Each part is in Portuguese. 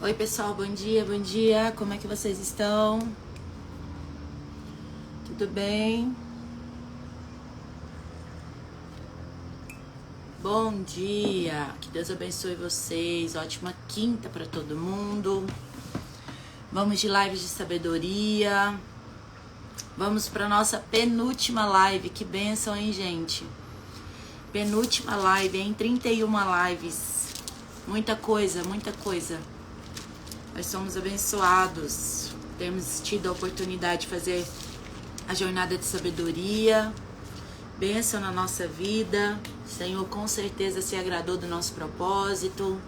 Oi pessoal, bom dia, como é que vocês estão? Tudo bem? Bom dia, que Deus abençoe vocês, ótima quinta para todo mundo. Vamos de lives de sabedoria, vamos para nossa penúltima live, que bênção, hein gente? Penúltima live, hein? 31 lives, muita coisa, muita coisa. Nós somos abençoados, temos tido a oportunidade de fazer a jornada de sabedoria, bênção na nossa vida. O Senhor com certeza se agradou do nosso propósito.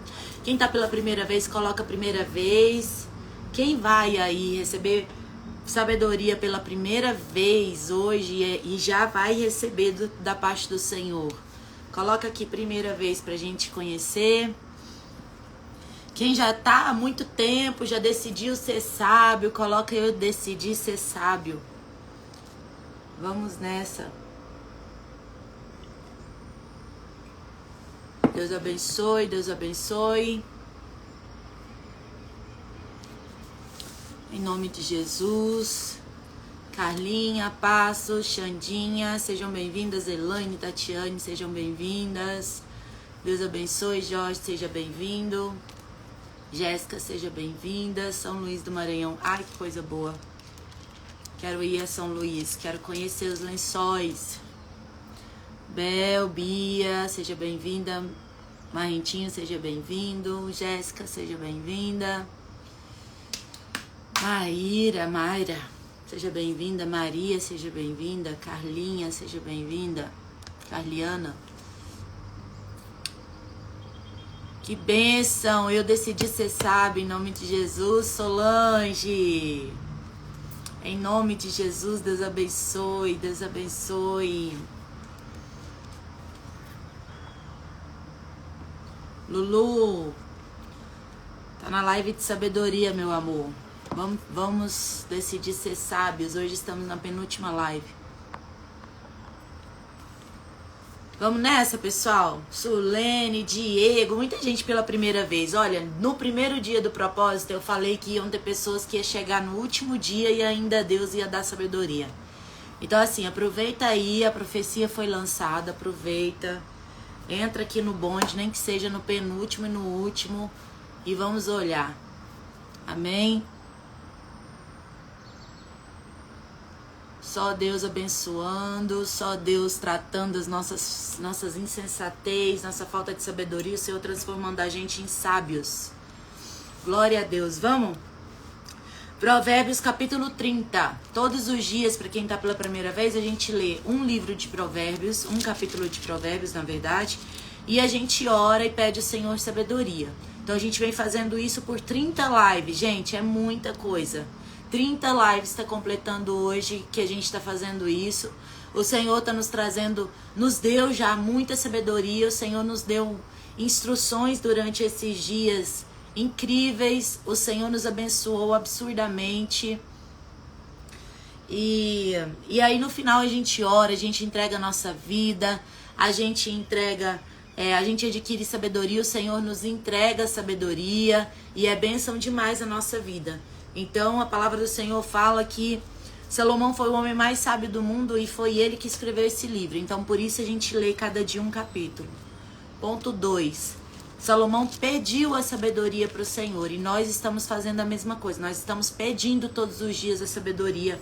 Quem tá pela primeira vez, coloca a primeira vez. Quem vai aí receber sabedoria pela primeira vez hoje e já vai receber da parte do Senhor, coloca aqui primeira vez pra gente conhecer. Quem já tá há muito tempo, já decidiu ser sábio, coloca eu decidi ser sábio. Vamos nessa. Deus abençoe, Deus abençoe. Em nome de Jesus. Carlinha, Passo, Xandinha, sejam bem-vindas. Elaine, Tatiane, sejam bem-vindas. Deus abençoe. Jorge, seja bem-vindo. Jéssica, seja bem-vinda. São Luís do Maranhão. Ai, que coisa boa. Quero ir a São Luís. Quero conhecer os lençóis. Bel, Bia, seja bem-vinda. Marrentinho, seja bem-vindo. Jéssica, seja bem-vinda. Mayra, seja bem-vinda. Maria, seja bem-vinda. Carlinha, seja bem-vinda. Carliana. Que bênção, eu decidi ser sábio em nome de Jesus. Solange, em nome de Jesus, Deus abençoe, Deus abençoe. Lulu, tá na live de sabedoria, meu amor. Vamos decidir ser sábios. Hoje estamos na penúltima live. Vamos nessa, pessoal? Sulene, Diego, muita gente pela primeira vez. Olha, no primeiro dia do propósito eu falei que iam ter pessoas que iam chegar no último dia e ainda Deus ia dar sabedoria. Então assim, aproveita aí, a profecia foi lançada, aproveita. Entra aqui no bonde, nem que seja no penúltimo e no último, e vamos olhar. Amém? Só Deus abençoando, só Deus tratando as nossas insensatez, nossa falta de sabedoria, o Senhor transformando a gente em sábios. Glória a Deus. Vamos? Provérbios capítulo 30. Todos os dias, para quem está pela primeira vez, a gente lê um livro de provérbios, um capítulo de provérbios, na verdade, e a gente ora e pede ao Senhor sabedoria. Então a gente vem fazendo isso por 30 lives, gente, é muita coisa. 30 lives está completando hoje que a gente está fazendo isso. O Senhor está nos trazendo, nos deu já muita sabedoria, o Senhor nos deu instruções durante esses dias incríveis, o Senhor nos abençoou absurdamente. E aí no final a gente ora, a gente entrega a nossa vida, a gente entrega, a gente adquire sabedoria, o Senhor nos entrega sabedoria e é bênção demais a nossa vida. Então a palavra do Senhor fala que Salomão foi o homem mais sábio do mundo e foi ele que escreveu esse livro. Então por isso a gente lê cada dia um capítulo. Ponto 2. Salomão pediu a sabedoria para o Senhor e nós estamos fazendo a mesma coisa. Nós estamos pedindo todos os dias a sabedoria.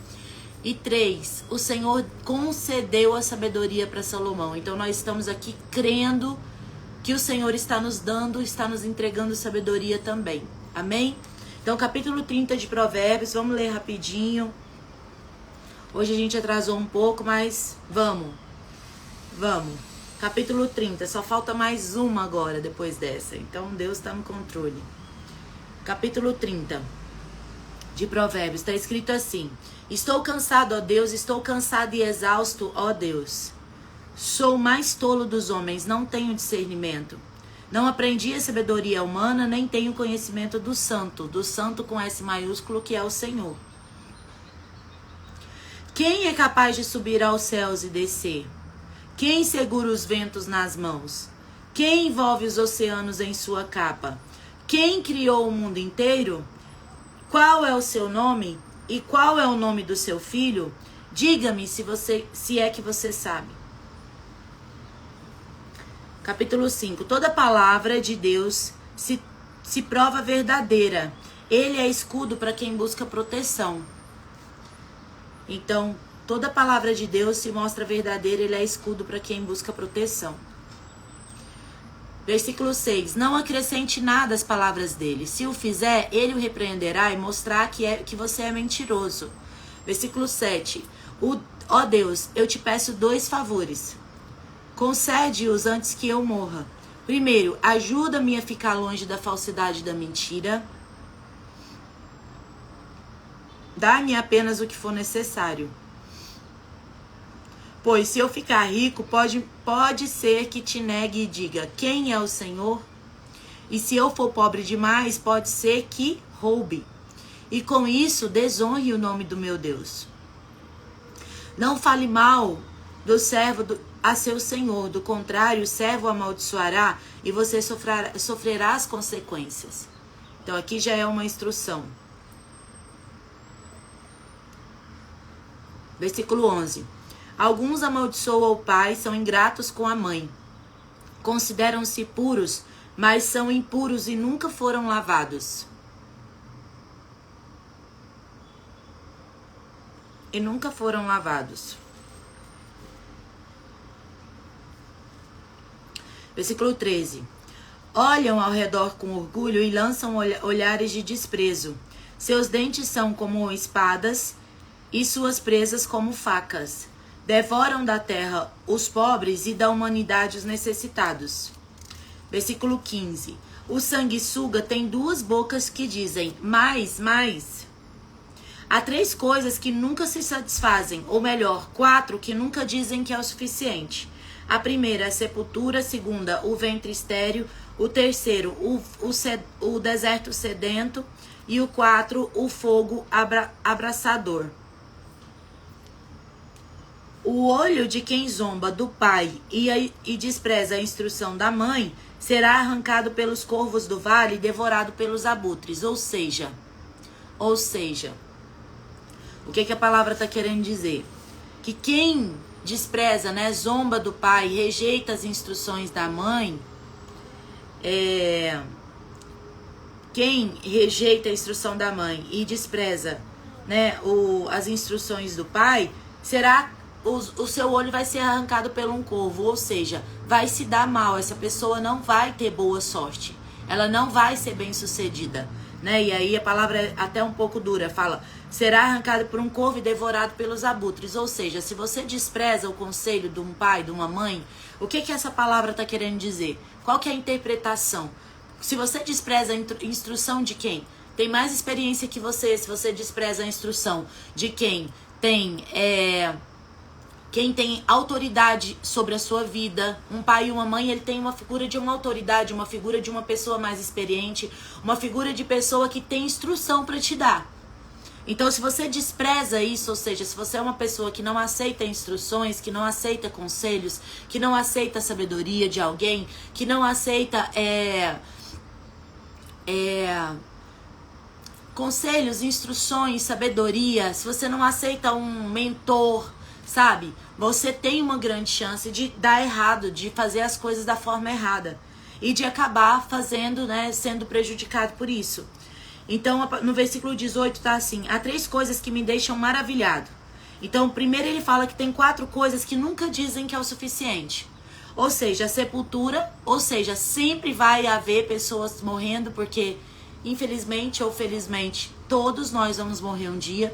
E 3. O Senhor concedeu a sabedoria para Salomão. Então nós estamos aqui crendo que o Senhor está nos dando, está nos entregando sabedoria também. Amém? Então capítulo 30 de Provérbios, vamos ler rapidinho. Hoje a gente atrasou um pouco, mas vamos. Capítulo 30, só falta mais uma agora depois dessa. Então Deus está no controle. Capítulo 30 de Provérbios, está escrito assim: Estou cansado, ó Deus, estou cansado e exausto, ó Deus. Sou o mais tolo dos homens, não tenho discernimento. Não aprendi a sabedoria humana, nem tenho conhecimento do santo com S maiúsculo, que é o Senhor. Quem é capaz de subir aos céus e descer? Quem segura os ventos nas mãos? Quem envolve os oceanos em sua capa? Quem criou o mundo inteiro? Qual é o seu nome? E qual é o nome do seu filho? Diga-me se é que você sabe. Capítulo 5. Toda palavra de Deus se prova verdadeira. Ele é escudo para quem busca proteção. Então, toda palavra de Deus se mostra verdadeira. Ele é escudo para quem busca proteção. Versículo 6. Não acrescente nada às palavras dele. Se o fizer, ele o repreenderá e mostrar que você é mentiroso. Versículo 7. Ó Deus, eu te peço 2 favores. Concede-os antes que eu morra. Primeiro, ajuda-me a ficar longe da falsidade e da mentira. Dá-me apenas o que for necessário. Pois se eu ficar rico, pode ser que te negue e diga, quem é o Senhor? E se eu for pobre demais, pode ser que roube. E com isso, desonre o nome do meu Deus. Não fale mal do servo a seu senhor. Do contrário, o servo o amaldiçoará e você sofrerá as consequências. Então aqui já é uma instrução. Versículo 11. Alguns amaldiçoam o pai, são ingratos com a mãe. Consideram-se puros, mas são impuros e nunca foram lavados. Versículo 13. Olham ao redor com orgulho e lançam olhares de desprezo. Seus dentes são como espadas e suas presas como facas. Devoram da terra os pobres e da humanidade os necessitados. Versículo 15. O sanguessuga tem 2 bocas que dizem mais, mais. Há 3 coisas que nunca se satisfazem, ou melhor, 4 que nunca dizem que é o suficiente. A primeira, a sepultura. A segunda, o ventre estéril. O terceiro, o deserto sedento. E o 4, o fogo abrasador. O olho de quem zomba do pai e despreza a instrução da mãe será arrancado pelos corvos do vale e devorado pelos abutres. Ou seja, o que a palavra está querendo dizer? Que quem despreza, zomba do pai, rejeita as instruções da mãe, quem rejeita a instrução da mãe e despreza, as instruções do pai, o seu olho vai ser arrancado por um corvo, ou seja, vai se dar mal. Essa pessoa não vai ter boa sorte, ela não vai ser bem sucedida, E aí a palavra é até um pouco dura, fala, será arrancado por um corvo e devorado pelos abutres. Ou seja, se você despreza o conselho de um pai, de uma mãe, o que essa palavra está querendo dizer? Qual que é a interpretação? Se você despreza a instrução de quem tem mais experiência que você, se você despreza a instrução de quem tem autoridade sobre a sua vida, um pai e uma mãe, ele tem uma figura de uma autoridade, uma figura de uma pessoa mais experiente, uma figura de pessoa que tem instrução para te dar. Então, se você despreza isso, ou seja, se você é uma pessoa que não aceita instruções, que não aceita conselhos, que não aceita a sabedoria de alguém, que não aceita conselhos, instruções, sabedoria, se você não aceita um mentor, sabe? Você tem uma grande chance de dar errado, de fazer as coisas da forma errada e de acabar fazendo, sendo prejudicado por isso. Então, no versículo 18 tá assim, há 3 coisas que me deixam maravilhado. Então, primeiro ele fala que tem 4 coisas que nunca dizem que é o suficiente. Ou seja, a sepultura, ou seja, sempre vai haver pessoas morrendo, porque infelizmente ou felizmente, todos nós vamos morrer um dia.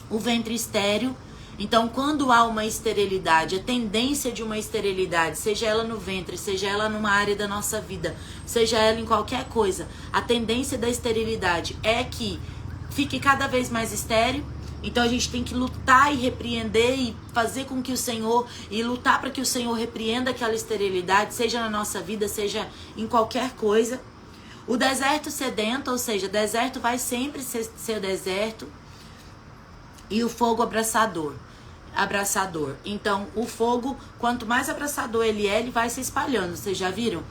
O ventre estéril. Então, quando há uma esterilidade, a tendência de uma esterilidade, seja ela no ventre, seja ela numa área da nossa vida, seja ela em qualquer coisa, a tendência da esterilidade é que fique cada vez mais estéril. Então, a gente tem que lutar e repreender e fazer com que o Senhor, e lutar para que o Senhor repreenda aquela esterilidade, seja na nossa vida, seja em qualquer coisa. O deserto sedento, ou seja, deserto vai sempre ser deserto. E o fogo abrasador. abraçador. Então, o fogo, quanto mais abraçador ele vai se espalhando. Vocês já viram?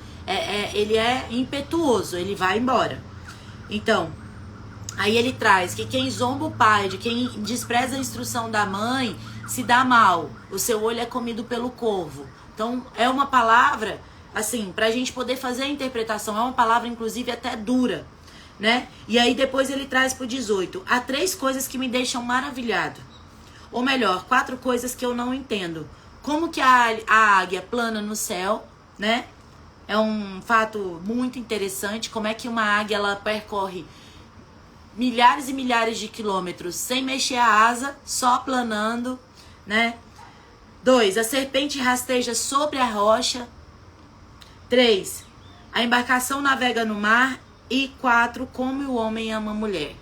Ele é impetuoso, ele vai embora. Então, aí ele traz que quem zomba o pai, de quem despreza a instrução da mãe, se dá mal. O seu olho é comido pelo corvo. Então, é uma palavra, assim, pra gente poder fazer a interpretação. É uma palavra, inclusive, até dura, né? E aí, depois ele traz pro 18. Há 3 coisas que me deixam maravilhado. Ou melhor, 4 coisas que eu não entendo. Como que a águia plana no céu, né? É um fato muito interessante. Como é que uma águia, ela percorre milhares e milhares de quilômetros sem mexer a asa, só planando, né? 2, a serpente rasteja sobre a rocha. 3, a embarcação navega no mar. E 4, como o homem ama a mulher.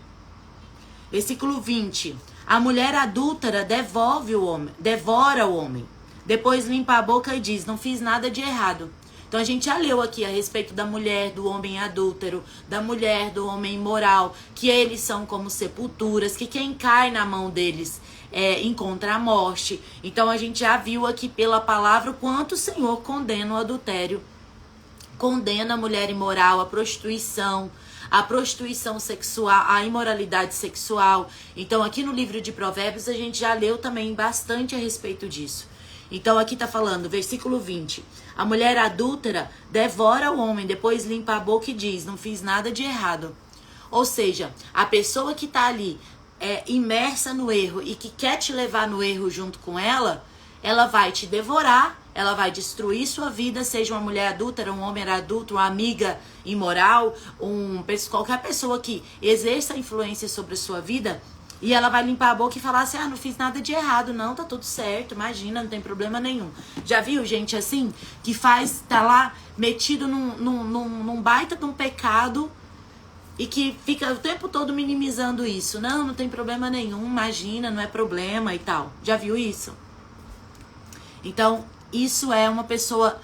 Versículo 20. A mulher adúltera devora o homem. Depois limpa a boca e diz, não fiz nada de errado. Então a gente já leu aqui a respeito da mulher, do homem adúltero, da mulher, do homem imoral, que eles são como sepulturas, que quem cai na mão deles encontra a morte. Então a gente já viu aqui pela palavra o quanto o Senhor condena o adultério, condena a mulher imoral, a prostituição sexual, a imoralidade sexual. Então aqui no livro de Provérbios a gente já leu também bastante a respeito disso. Então aqui tá falando, versículo 20. A mulher adúltera devora o homem, depois limpa a boca e diz, não fiz nada de errado. Ou seja, a pessoa que tá ali imersa no erro e que quer te levar no erro junto com ela, ela vai te devorar, ela vai destruir sua vida, seja uma mulher adúltera, um homem adulto, uma amiga imoral, qualquer pessoa que exerça influência sobre a sua vida, e ela vai limpar a boca e falar assim, não fiz nada de errado, não, tá tudo certo, imagina, não tem problema nenhum. Já viu gente assim, que tá lá metido num baita de um pecado e que fica o tempo todo minimizando isso? Não tem problema nenhum, imagina, não é problema e tal. Já viu isso? Então, isso é uma pessoa,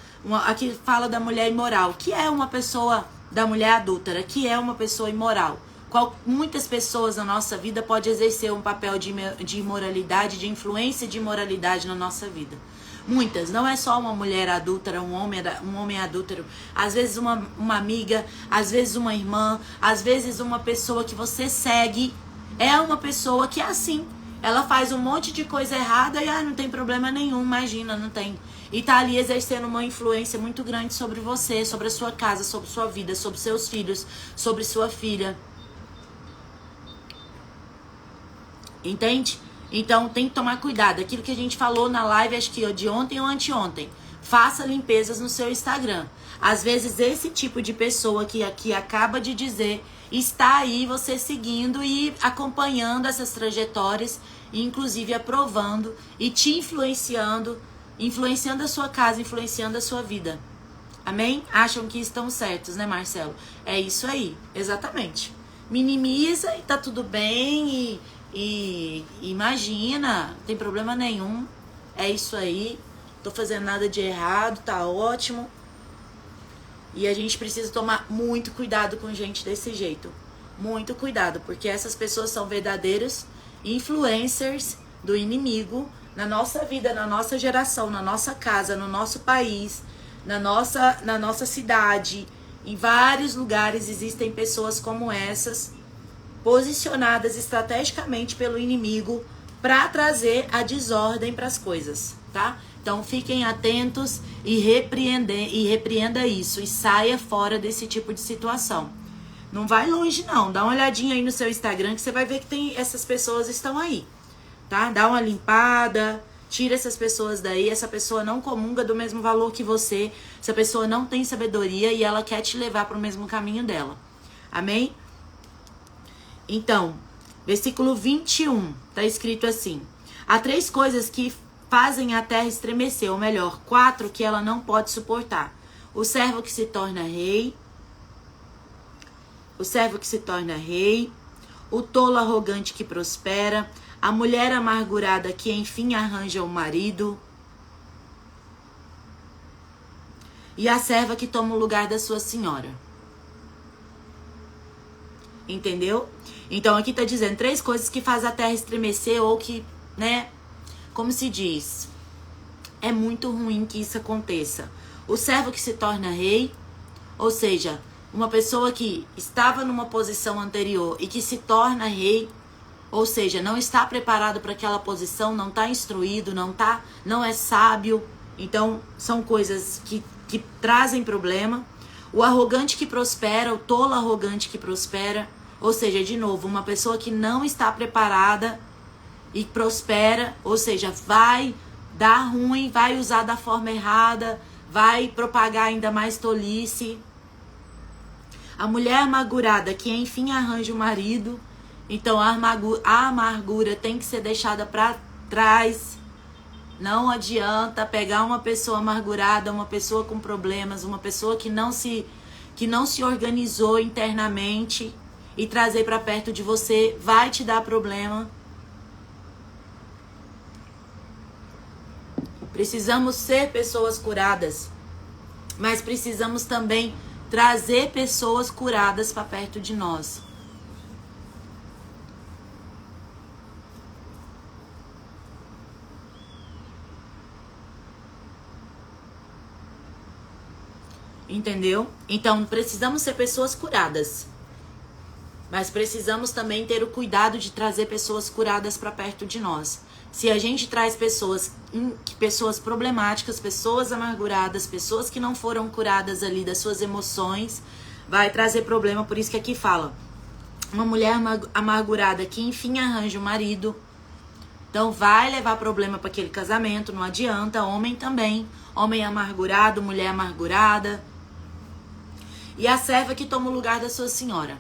aqui fala da mulher imoral, que é uma pessoa, da mulher adúltera, que é uma pessoa imoral. Muitas pessoas na nossa vida podem exercer um papel de imoralidade, de influência de imoralidade na nossa vida. Muitas, não é só uma mulher adúltera, um homem adúltero. Às vezes uma amiga, às vezes uma irmã, às vezes uma pessoa que você segue, é uma pessoa que é assim. Ela faz um monte de coisa errada e não tem problema nenhum, imagina, não tem. E tá ali exercendo uma influência muito grande sobre você, sobre a sua casa, sobre sua vida, sobre seus filhos, sobre sua filha. Entende? Então tem que tomar cuidado. Aquilo que a gente falou na live, acho que de ontem ou anteontem. Faça limpezas no seu Instagram. Às vezes esse tipo de pessoa que aqui acaba de dizer está aí você seguindo e acompanhando essas trajetórias, e inclusive aprovando e te influenciando a sua casa, influenciando a sua vida. Amém? Acham que estão certos, né, Marcelo? É isso aí, exatamente. Minimiza e tá tudo bem e imagina, não tem problema nenhum. É isso aí, tô fazendo nada de errado, tá ótimo. E a gente precisa tomar muito cuidado com gente desse jeito. Muito cuidado, porque essas pessoas são verdadeiros influencers do inimigo na nossa vida, na nossa geração, na nossa casa, no nosso país, na nossa cidade. Em vários lugares existem pessoas como essas, posicionadas estrategicamente pelo inimigo para trazer a desordem para as coisas, tá? Então fiquem atentos e repreenda isso e saia fora desse tipo de situação. Não vai longe não, dá uma olhadinha aí no seu Instagram que você vai ver que essas pessoas estão aí, tá? Dá uma limpada, tira essas pessoas daí. Essa pessoa não comunga do mesmo valor que você, essa pessoa não tem sabedoria e ela quer te levar para o mesmo caminho dela. Amém? Então, versículo 21, tá escrito assim: há 3 coisas que fazem a terra estremecer, ou melhor, 4 que ela não pode suportar: o servo que se torna rei, o tolo arrogante que prospera, a mulher amargurada que enfim arranja um marido, e a serva que toma o lugar da sua senhora. Entendeu? Então aqui tá dizendo 3 coisas que fazem a terra estremecer, ou que, né, como se diz, é muito ruim que isso aconteça. O servo que se torna rei, ou seja, uma pessoa que estava numa posição anterior e que se torna rei, ou seja, não está preparado para aquela posição, não está instruído, não é sábio. Então, são coisas que trazem problema. O arrogante que prospera, o tolo arrogante que prospera, ou seja, de novo, uma pessoa que não está preparada e prospera, ou seja, vai dar ruim, vai usar da forma errada, vai propagar ainda mais tolice. A mulher amargurada que enfim arranja o marido. Então a amargura tem que ser deixada para trás. Não adianta pegar uma pessoa amargurada, uma pessoa com problemas, uma pessoa que não se organizou internamente e trazer para perto de você, vai te dar problema. Precisamos ser pessoas curadas, mas precisamos também trazer pessoas curadas para perto de nós. Entendeu? Então, precisamos ser pessoas curadas. Mas precisamos também ter o cuidado de trazer pessoas curadas para perto de nós. Se a gente traz pessoas problemáticas, pessoas amarguradas, pessoas que não foram curadas ali das suas emoções, vai trazer problema. Por isso que aqui fala, uma mulher amargurada que enfim arranja um marido, então vai levar problema para aquele casamento, não adianta. Homem também, homem amargurado, mulher amargurada. E a serva que toma o lugar da sua senhora.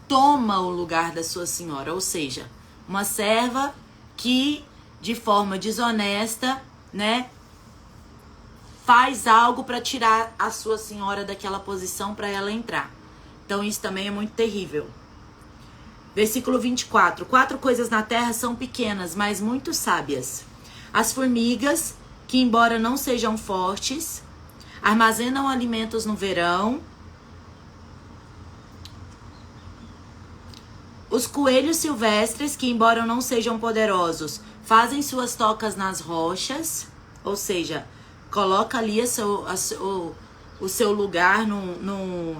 Toma o lugar da sua senhora, ou seja, uma serva que de forma desonesta, né, faz algo para tirar a sua senhora daquela posição para ela entrar. Então isso também é muito terrível. Versículo 24. 4 coisas na terra são pequenas, mas muito sábias. As formigas, que embora não sejam fortes, armazenam alimentos no verão. Os coelhos silvestres, que embora não sejam poderosos, fazem suas tocas nas rochas, ou seja, coloca ali o seu lugar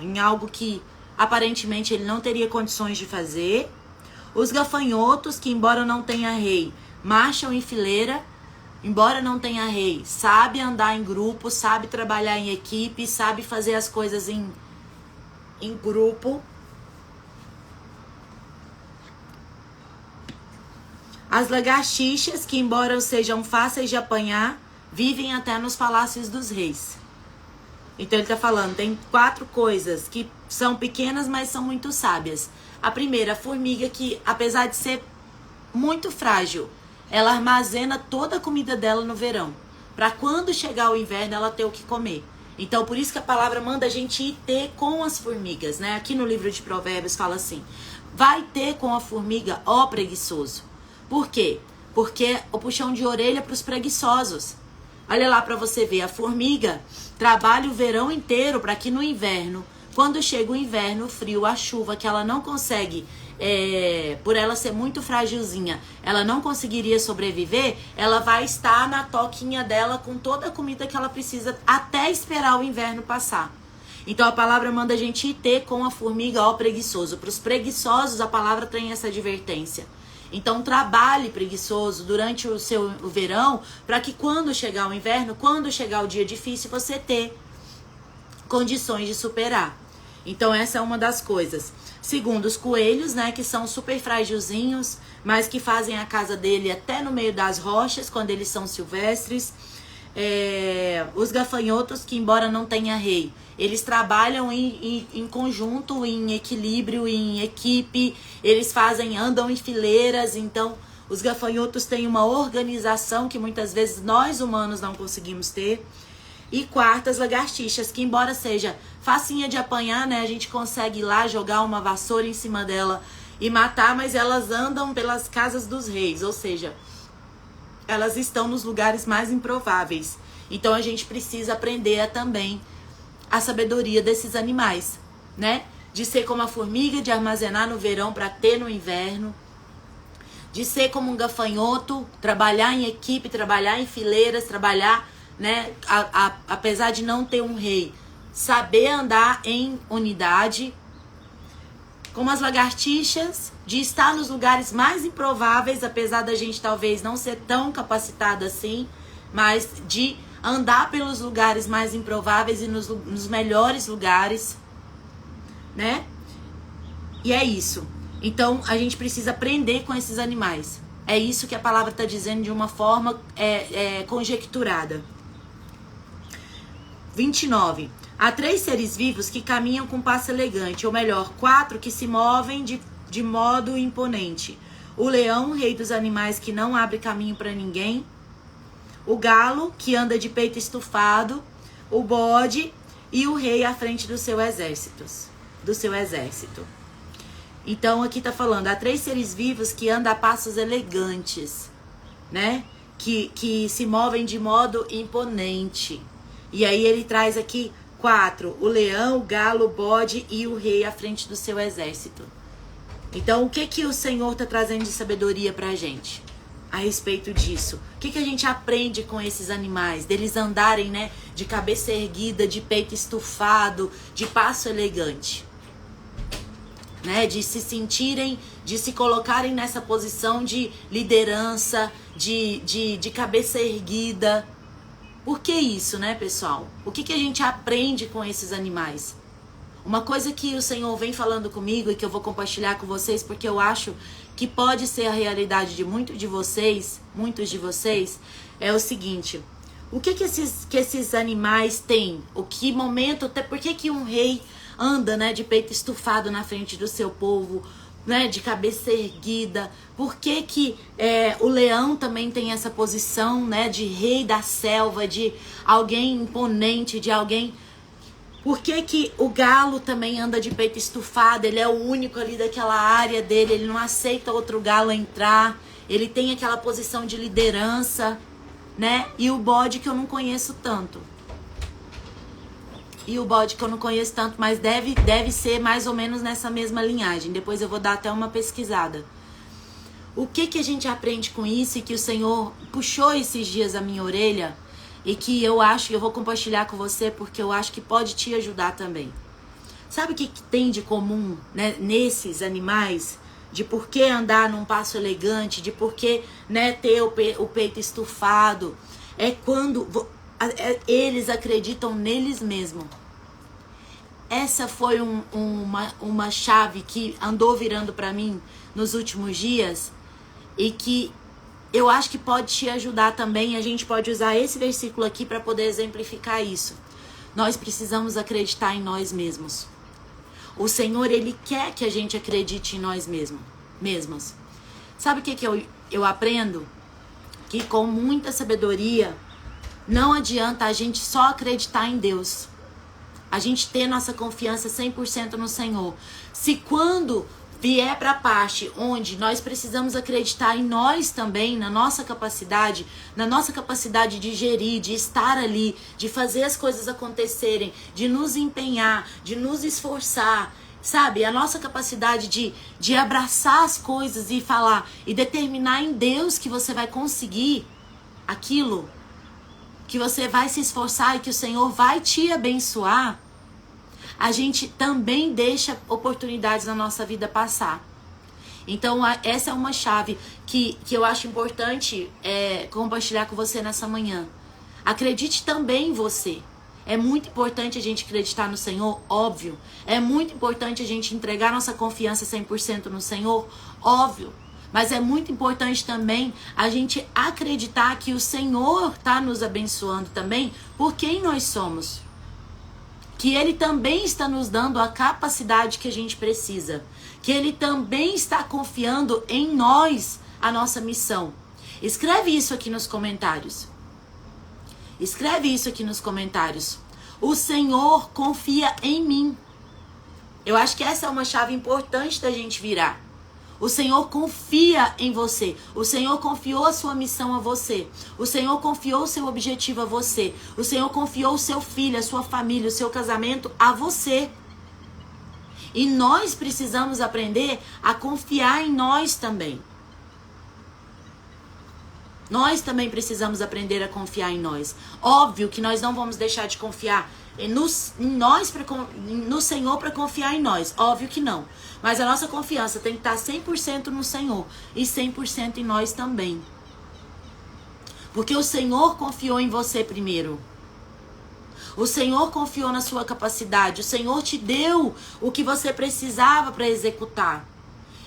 em algo que aparentemente ele não teria condições de fazer. Os gafanhotos, que embora não tenha rei, marcham em fileira, embora não tenha rei, sabe andar em grupo, sabe trabalhar em equipe, sabe fazer as coisas em grupo. As lagartixas, que embora sejam fáceis de apanhar, vivem até nos palácios dos reis. Então ele está falando, tem 4 coisas que são pequenas, mas são muito sábias. A primeira, a formiga, que apesar de ser muito frágil, ela armazena toda a comida dela no verão, para quando chegar o inverno ela ter o que comer. Então por isso que a palavra manda a gente ir ter com as formigas, né? Aqui no livro de Provérbios fala assim, vai ter com a formiga, ó preguiçoso. Por quê? Porque o puxão de orelha para os preguiçosos. Olha lá para você ver, a formiga trabalha o verão inteiro para que no inverno, quando chega o inverno, o frio, a chuva, que ela não consegue, por ela ser muito frágilzinha, ela não conseguiria sobreviver, ela vai estar na toquinha dela com toda a comida que ela precisa até esperar o inverno passar. Então a palavra manda a gente ir ter com a formiga, ó preguiçoso. Para os preguiçosos a palavra tem essa advertência. Então trabalhe preguiçoso durante o verão, para que quando chegar o inverno, quando chegar o dia difícil, você ter condições de superar. Então essa é uma das coisas. Segundo, os coelhos, né, que são super frágilzinhos, mas que fazem a casa dele até no meio das rochas, quando eles são silvestres. Os gafanhotos, que embora não tenha rei, eles trabalham em conjunto, em equilíbrio, em equipe, eles andam em fileiras. Então os gafanhotos têm uma organização que muitas vezes nós humanos não conseguimos ter. E quarto, as lagartixas, que embora seja facinha de apanhar, né, a gente consegue ir lá jogar uma vassoura em cima dela e matar, mas elas andam pelas casas dos reis, ou seja, elas estão nos lugares mais improváveis. Então a gente precisa aprender também a sabedoria desses animais, né? De ser como a formiga, de armazenar no verão para ter no inverno. de ser como um gafanhoto, trabalhar em equipe, trabalhar em fileiras, trabalhar, né, apesar de não ter um rei, saber andar em unidade, como as lagartixas, de estar nos lugares mais improváveis, apesar da gente talvez não ser tão capacitado assim, mas de andar pelos lugares mais improváveis e nos melhores lugares, né? E é isso. Então, a gente precisa aprender com esses animais. É isso que a palavra está dizendo de uma forma conjecturada. 29. Há 3 seres vivos que caminham com passo elegante, ou melhor, 4 que se movem de modo imponente. O leão, rei dos animais que não abre caminho para ninguém. O galo, que anda de peito estufado. O bode e o rei à frente do seu exército. Então aqui tá falando, há 3 seres vivos que andam a passos elegantes, né? Que se movem de modo imponente. E aí ele traz aqui 4, o leão, o galo, o bode e o rei à frente do seu exército. Então o que o Senhor tá trazendo de sabedoria pra gente a respeito disso? O que a gente aprende com esses animais? Deles andarem, né, de cabeça erguida, de peito estufado, de passo elegante. Né, de se sentirem, de se colocarem nessa posição de liderança, de cabeça erguida. Por que isso, né, pessoal? O que a gente aprende com esses animais? Uma coisa que o Senhor vem falando comigo e que eu vou compartilhar com vocês, porque eu acho que pode ser a realidade de muitos de vocês, é o seguinte: o que esses animais têm? O que momento, por que um rei anda, né, de peito estufado na frente do seu povo, né, de cabeça erguida? Por que o leão também tem essa posição, né, de rei da selva, de alguém imponente, de alguém... Por que o galo também anda de peito estufado? Ele é o único ali daquela área dele, ele não aceita outro galo entrar, ele tem aquela posição de liderança, né? E o bode que eu não conheço tanto. Mas deve ser mais ou menos nessa mesma linhagem. Depois eu vou dar até uma pesquisada. O que a gente aprende com isso e que o Senhor puxou esses dias a minha orelha e que eu acho que eu vou compartilhar com você porque eu acho que pode te ajudar também. Sabe o que tem de comum, né, nesses animais? De por que andar num passo elegante, de por que, né, ter o peito estufado? É quando... eles acreditam neles mesmos. Essa foi uma chave que andou virando para mim nos últimos dias e que eu acho que pode te ajudar também. A gente pode usar esse versículo aqui para poder exemplificar isso. Nós precisamos acreditar em nós mesmos. O Senhor, Ele quer que a gente acredite em nós mesmos. Sabe o que eu aprendo? Que com muita sabedoria, não adianta a gente só acreditar em Deus. A gente ter nossa confiança 100% no Senhor. Se quando vier para a parte onde nós precisamos acreditar em nós também, na nossa capacidade de gerir, de estar ali, de fazer as coisas acontecerem, de nos empenhar, de nos esforçar, sabe? A nossa capacidade de abraçar as coisas e falar e determinar em Deus que você vai conseguir aquilo, que você vai se esforçar e que o Senhor vai te abençoar, a gente também deixa oportunidades na nossa vida passar. Então, essa é uma chave que eu acho importante compartilhar com você nessa manhã. Acredite também em você. É muito importante a gente acreditar no Senhor, óbvio. É muito importante a gente entregar nossa confiança 100% no Senhor, óbvio. Mas é muito importante também a gente acreditar que o Senhor está nos abençoando também por quem nós somos. Que Ele também está nos dando a capacidade que a gente precisa. Que Ele também está confiando em nós a nossa missão. Escreve isso aqui nos comentários. Escreve isso aqui nos comentários. O Senhor confia em mim. Eu acho que essa é uma chave importante da gente virar. O Senhor confia em você. O Senhor confiou a sua missão a você. O Senhor confiou o seu objetivo a você. O Senhor confiou o seu filho, a sua família, o seu casamento a você. E nós precisamos aprender a confiar em nós também. Nós também precisamos aprender a confiar em nós. Óbvio que nós não vamos deixar de confiar no Senhor para confiar em nós. Óbvio que não. Mas a nossa confiança tem que estar 100% no Senhor e 100% em nós também. Porque o Senhor confiou em você primeiro. O Senhor confiou na sua capacidade. O Senhor te deu o que você precisava para executar.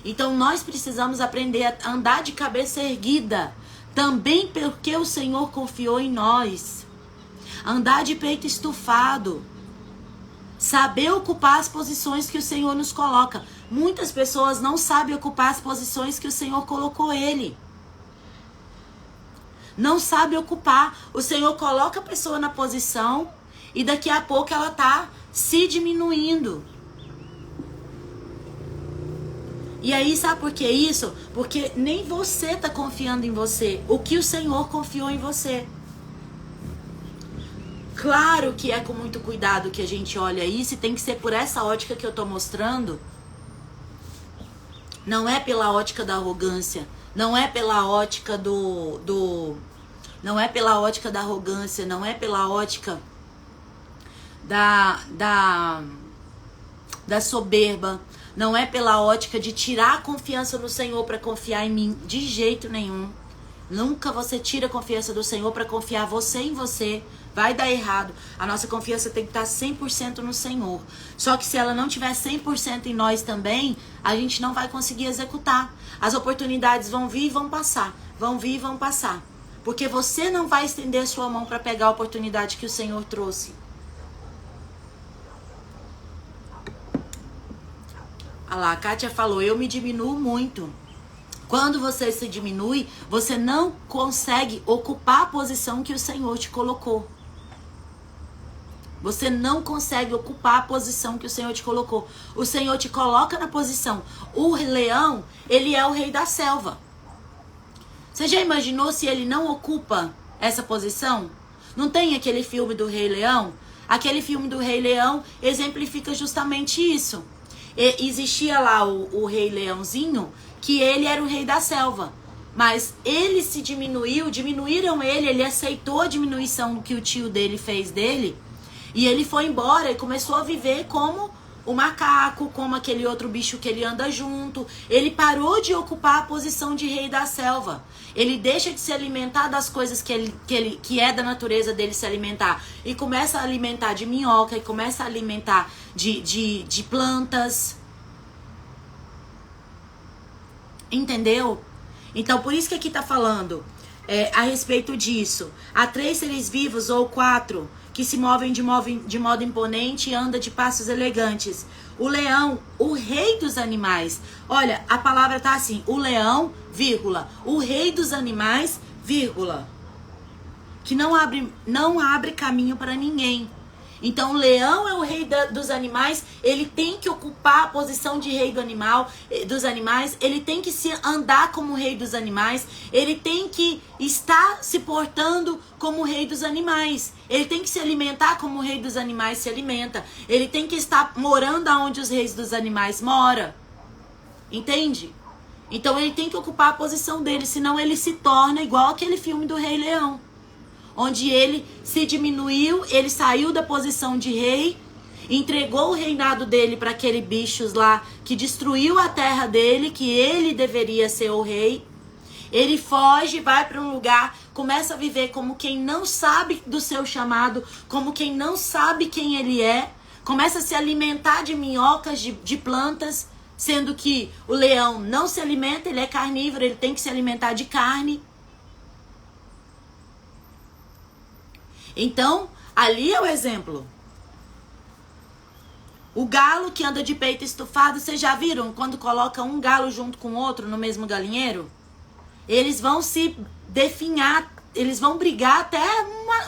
Então nós precisamos aprender a andar de cabeça erguida. Também porque o Senhor confiou em nós. Andar de peito estufado. Saber ocupar as posições que o Senhor nos coloca. Muitas pessoas não sabem ocupar as posições que o Senhor colocou ele. Não sabe ocupar. O Senhor coloca a pessoa na posição e daqui a pouco ela está se diminuindo. E aí, sabe por que isso? Porque nem você está confiando em você. O que o Senhor confiou em você. Claro que é com muito cuidado que a gente olha isso e tem que ser por essa ótica que eu estou mostrando. Não é pela ótica da arrogância. Não é pela ótica não é pela ótica da arrogância. Não é pela ótica da soberba. Não é pela ótica de tirar a confiança no Senhor para confiar em mim. De jeito nenhum. Nunca você tira a confiança do Senhor para confiar você em você. Vai dar errado. A nossa confiança tem que estar 100% no Senhor. Só que se ela não tiver 100% em nós também, a gente não vai conseguir executar. As oportunidades vão vir e vão passar. Vão vir e vão passar. Porque você não vai estender a sua mão para pegar a oportunidade que o Senhor trouxe. Olha lá, a Kátia falou, eu me diminuo muito. Quando você se diminui, você não consegue ocupar a posição que o Senhor te colocou. Você não consegue ocupar a posição que o Senhor te colocou. O Senhor te coloca na posição. O leão, ele é o rei da selva. Você já imaginou se ele não ocupa essa posição? Não tem aquele filme do Rei Leão? Aquele filme do Rei Leão exemplifica justamente isso. Existia lá o Rei Leãozinho, que ele era o rei da selva. Mas ele se diminuíram ele aceitou a diminuição que o tio dele fez dele. E ele foi embora e começou a viver como o macaco, como aquele outro bicho que ele anda junto. Ele parou de ocupar a posição de rei da selva. Ele deixa de se alimentar das coisas que é da natureza dele se alimentar. E começa a alimentar de minhoca, e começa a alimentar de plantas. Entendeu? Então, por isso que aqui tá falando a respeito disso. Há 3 seres vivos ou 4 que se movem de modo imponente e anda de passos elegantes. O leão, o rei dos animais. Olha, a palavra tá assim, o leão, vírgula, o rei dos animais, vírgula. Que não abre caminho para ninguém. Então o leão é o rei dos animais, ele tem que ocupar a posição de rei dos animais, ele tem que andar como rei dos animais, ele tem que estar se portando como rei dos animais, ele tem que se alimentar como o rei dos animais se alimenta, ele tem que estar morando onde os reis dos animais moram, entende? Então ele tem que ocupar a posição dele, senão ele se torna igual aquele filme do Rei Leão. Onde ele se diminuiu, ele saiu da posição de rei, entregou o reinado dele para aquele bichos lá que destruiu a terra dele, que ele deveria ser o rei. Ele foge, vai para um lugar, começa a viver como quem não sabe do seu chamado, como quem não sabe quem ele é, começa a se alimentar de minhocas, de plantas, sendo que o leão não se alimenta, ele é carnívoro, ele tem que se alimentar de carne. Então, ali é o exemplo. O galo que anda de peito estufado, vocês já viram quando coloca um galo junto com outro no mesmo galinheiro? Eles vão se definhar, eles vão brigar até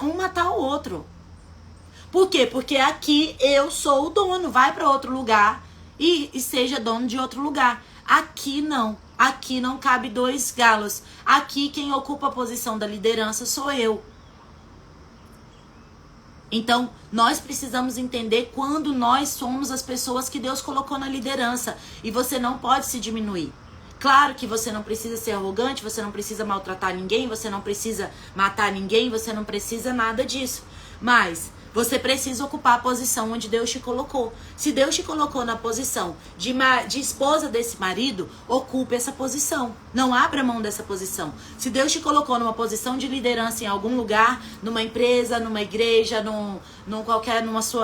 um matar o outro. Por quê? Porque aqui eu sou o dono, vai para outro lugar e seja dono de outro lugar. Aqui não cabe 2 galos. Aqui quem ocupa a posição da liderança sou eu. Então, nós precisamos entender quando nós somos as pessoas que Deus colocou na liderança. E você não pode se diminuir. Claro que você não precisa ser arrogante, você não precisa maltratar ninguém, você não precisa matar ninguém, você não precisa nada disso. Mas você precisa ocupar a posição onde Deus te colocou. Se Deus te colocou na posição de esposa desse marido, ocupe essa posição. Não abra mão dessa posição. Se Deus te colocou numa posição de liderança em algum lugar, numa empresa, numa igreja,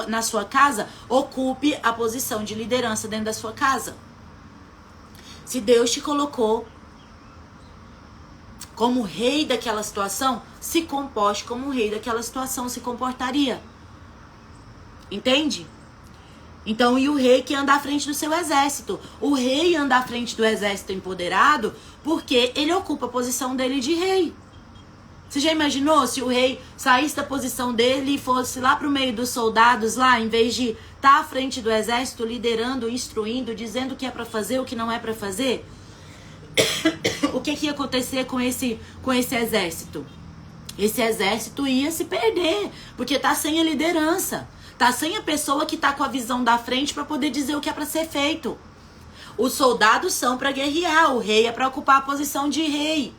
na sua casa, ocupe a posição de liderança dentro da sua casa. Se Deus te colocou como rei daquela situação, se comporte como o rei daquela situação se comportaria. Entende? Então, e o rei que anda à frente do seu exército. O rei anda à frente do exército empoderado porque ele ocupa a posição dele de rei. Você já imaginou se o rei saísse da posição dele e fosse lá pro meio dos soldados lá, em vez de estar à frente do exército, liderando, instruindo, dizendo o que é para fazer, o que não é para fazer? O que ia acontecer com esse exército? Esse exército ia se perder, porque tá sem a liderança. Tá sem a pessoa que tá com a visão da frente para poder dizer o que é para ser feito. Os soldados são para guerrear, o rei é para ocupar a posição de rei,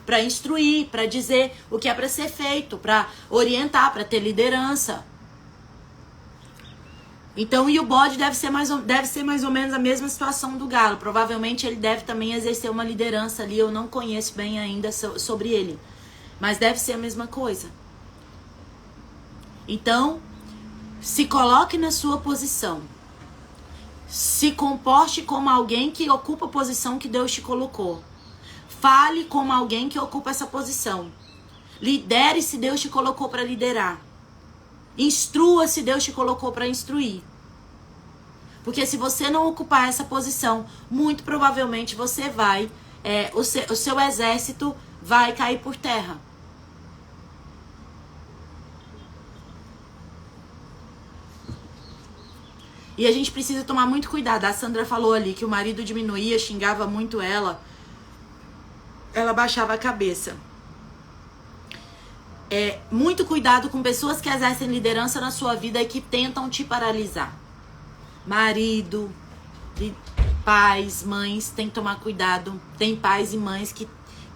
para instruir, para dizer o que é para ser feito, para orientar, para ter liderança. Então, e o bode deve ser mais ou menos a mesma situação do galo. Provavelmente ele deve também exercer uma liderança ali. Eu não conheço bem ainda sobre ele, mas deve ser a mesma coisa. Então, se coloque na sua posição. Se comporte como alguém que ocupa a posição que Deus te colocou. Fale como alguém que ocupa essa posição. Lidere se Deus te colocou para liderar. Instrua se Deus te colocou para instruir. Porque se você não ocupar essa posição, muito provavelmente você vai, o seu exército vai cair por terra. E a gente precisa tomar muito cuidado. A Sandra falou ali que o marido diminuía, xingava muito ela. Ela baixava a cabeça. Muito cuidado com pessoas que exercem liderança na sua vida e que tentam te paralisar. Marido, pais, mães, tem que tomar cuidado. Tem pais e mães que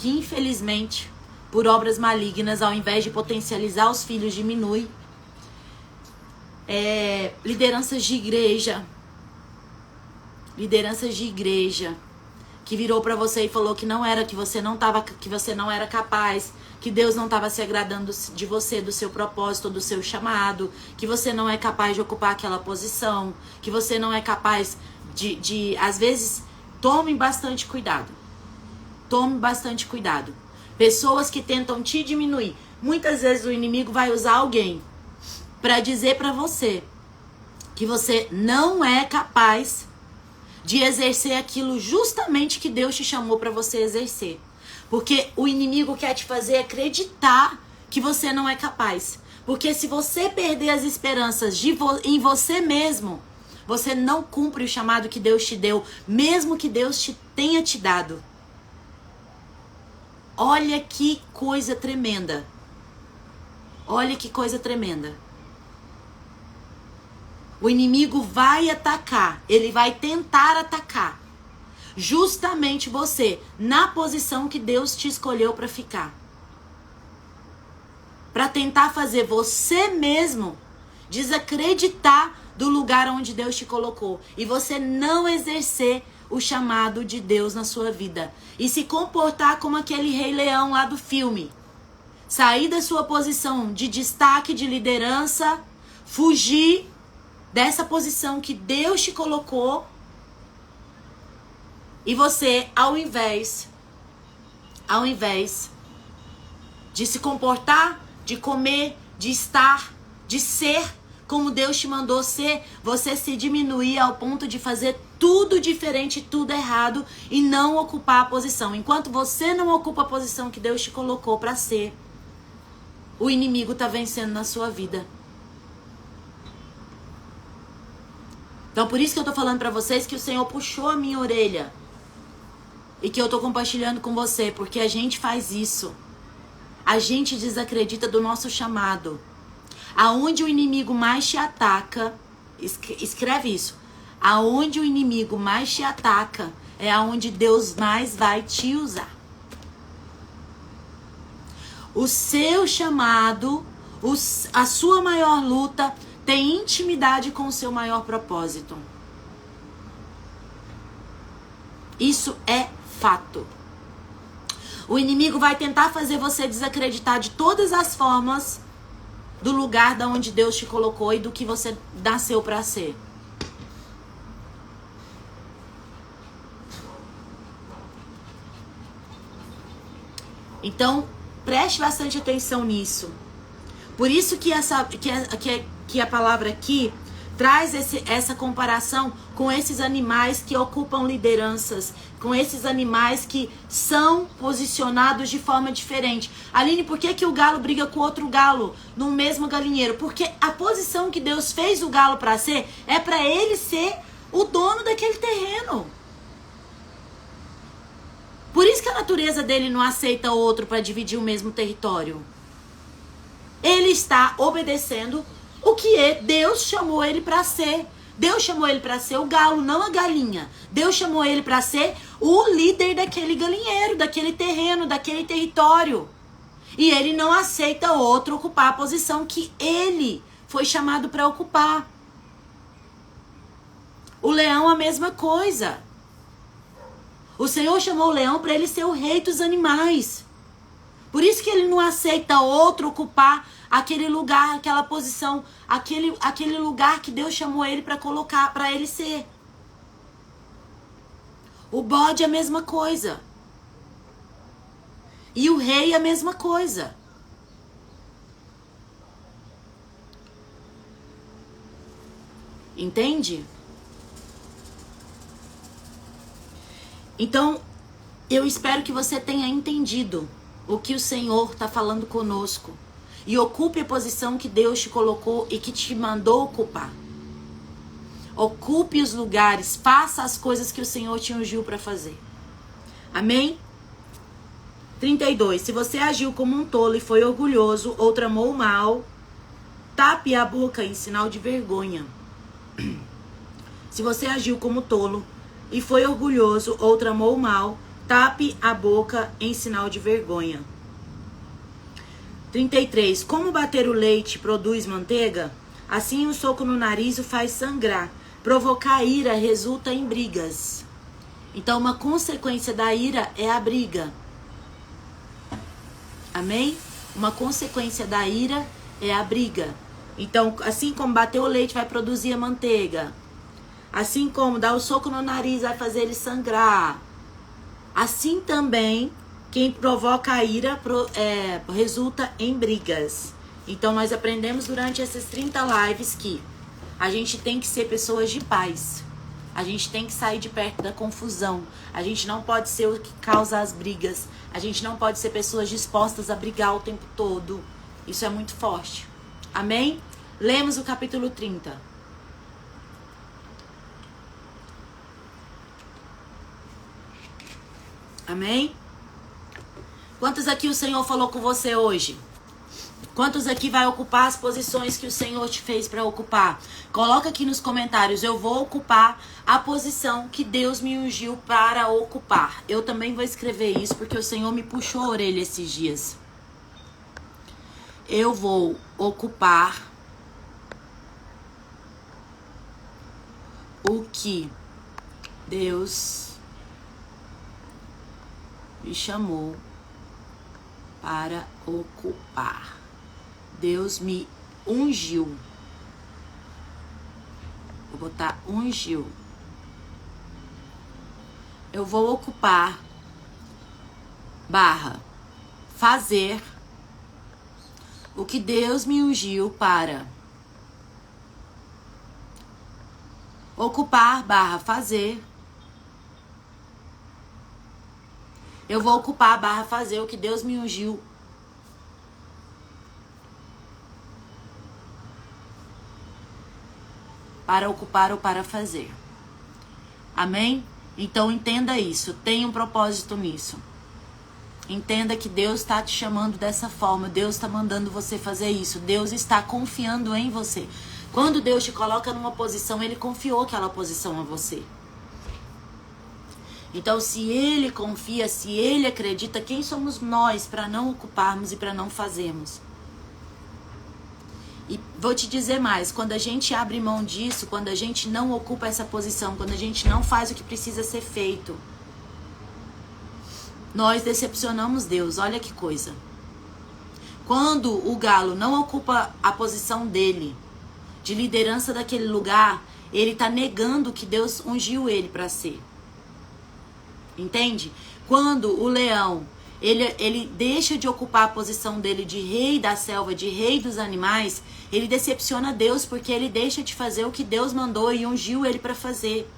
infelizmente, por obras malignas, ao invés de potencializar os filhos, diminui. Lideranças de igreja. Lideranças de igreja. Que virou pra você e falou que não era, que você não era capaz, que Deus não estava se agradando de você, do seu propósito, do seu chamado, que você não é capaz de ocupar aquela posição, que você não é capaz de às vezes, tome bastante cuidado. Tome bastante cuidado. Pessoas que tentam te diminuir. Muitas vezes o inimigo vai usar alguém para dizer para você que você não é capaz de exercer aquilo justamente que Deus te chamou para você exercer. Porque o inimigo quer te fazer acreditar que você não é capaz. Porque se você perder as esperanças em você mesmo, você não cumpre o chamado que Deus te deu, mesmo que Deus tenha te dado. Olha que coisa tremenda. Olha que coisa tremenda. O inimigo vai atacar, ele vai tentar atacar justamente você na posição que Deus te escolheu para ficar. Para tentar fazer você mesmo desacreditar do lugar onde Deus te colocou e você não exercer o chamado de Deus na sua vida e se comportar como aquele rei leão lá do filme. Sair da sua posição de destaque, de liderança, fugir dessa posição que Deus te colocou e você, ao invés de se comportar, de comer, de estar, de ser como Deus te mandou ser, você se diminuir ao ponto de fazer tudo diferente, tudo errado e não ocupar a posição. Enquanto você não ocupa a posição que Deus te colocou para ser, o inimigo está vencendo na sua vida. Então, por isso que eu tô falando pra vocês que o Senhor puxou a minha orelha. E que eu tô compartilhando com você, porque a gente faz isso. A gente desacredita do nosso chamado. Aonde o inimigo mais te ataca, escreve isso. Aonde o inimigo mais te ataca é aonde Deus mais vai te usar. O seu chamado, a sua maior luta tem intimidade com o seu maior propósito. Isso é fato. O inimigo vai tentar fazer você desacreditar de todas as formas do lugar da onde Deus te colocou e do que você nasceu para ser. Então, preste bastante atenção nisso. Por isso que a palavra aqui traz essa comparação com esses animais que ocupam lideranças, com esses animais que são posicionados de forma diferente. Aline, por que o galo briga com outro galo no mesmo galinheiro? Porque a posição que Deus fez o galo para ser é para ele ser o dono daquele terreno. Por isso que a natureza dele não aceita outro para dividir o mesmo território. Ele está obedecendo o que Deus chamou ele para ser. Deus chamou ele para ser o galo, não a galinha. Deus chamou ele para ser o líder daquele galinheiro, daquele terreno, daquele território. E ele não aceita outro ocupar a posição que ele foi chamado para ocupar. O leão, a mesma coisa. O Senhor chamou o leão para ele ser o rei dos animais. Por isso que ele não aceita outro ocupar aquele lugar, aquela posição, aquele lugar que Deus chamou ele para colocar, para ele ser. O bode é a mesma coisa. E o rei é a mesma coisa. Entende? Então, eu espero que você tenha entendido o que o Senhor está falando conosco. E ocupe a posição que Deus te colocou e que te mandou ocupar. Ocupe os lugares, faça as coisas que o Senhor te ungiu para fazer. Amém? 32. Se você agiu como um tolo e foi orgulhoso ou tramou o mal, tape a boca em sinal de vergonha. Se você agiu como tolo e foi orgulhoso ou tramou o mal, tape a boca em sinal de vergonha. 33. Como bater o leite produz manteiga, assim um soco no nariz o faz sangrar. Provocar ira resulta em brigas. Então, uma consequência da ira é a briga. Amém? Uma consequência da ira é a briga. Então, assim como bater o leite vai produzir a manteiga. Assim como dar o soco no nariz vai fazer ele sangrar. Assim também, quem provoca a ira resulta em brigas. Então, nós aprendemos durante essas 30 lives que a gente tem que ser pessoas de paz. A gente tem que sair de perto da confusão. A gente não pode ser o que causa as brigas. A gente não pode ser pessoas dispostas a brigar o tempo todo. Isso é muito forte. Amém? Lemos o capítulo 30. Amém? Quantos aqui o Senhor falou com você hoje? Quantos aqui vai ocupar as posições que o Senhor te fez para ocupar? Coloca aqui nos comentários, eu vou ocupar a posição que Deus me ungiu para ocupar. Eu também vou escrever isso porque o Senhor me puxou a orelha esses dias. Eu vou ocupar o que Deus me chamou para ocupar. Deus me ungiu. Vou botar ungiu. Eu vou ocupar / fazer o que Deus me ungiu para ocupar / fazer. Eu vou ocupar / fazer o que Deus me ungiu para ocupar ou para fazer. Amém? Então entenda isso, tenha um propósito nisso. Entenda que Deus está te chamando dessa forma, Deus está mandando você fazer isso, Deus está confiando em você. Quando Deus te coloca numa posição, Ele confiou aquela posição a você. Então, se ele confia, se ele acredita, quem somos nós para não ocuparmos e para não fazermos? E vou te dizer mais, quando a gente abre mão disso, quando a gente não ocupa essa posição, quando a gente não faz o que precisa ser feito, nós decepcionamos Deus. Olha que coisa. Quando o galo não ocupa a posição dele, de liderança daquele lugar, ele está negando que Deus ungiu ele para ser. Entende? Quando o leão, ele deixa de ocupar a posição dele de rei da selva, de rei dos animais, ele decepciona Deus porque ele deixa de fazer o que Deus mandou e ungiu ele para fazer.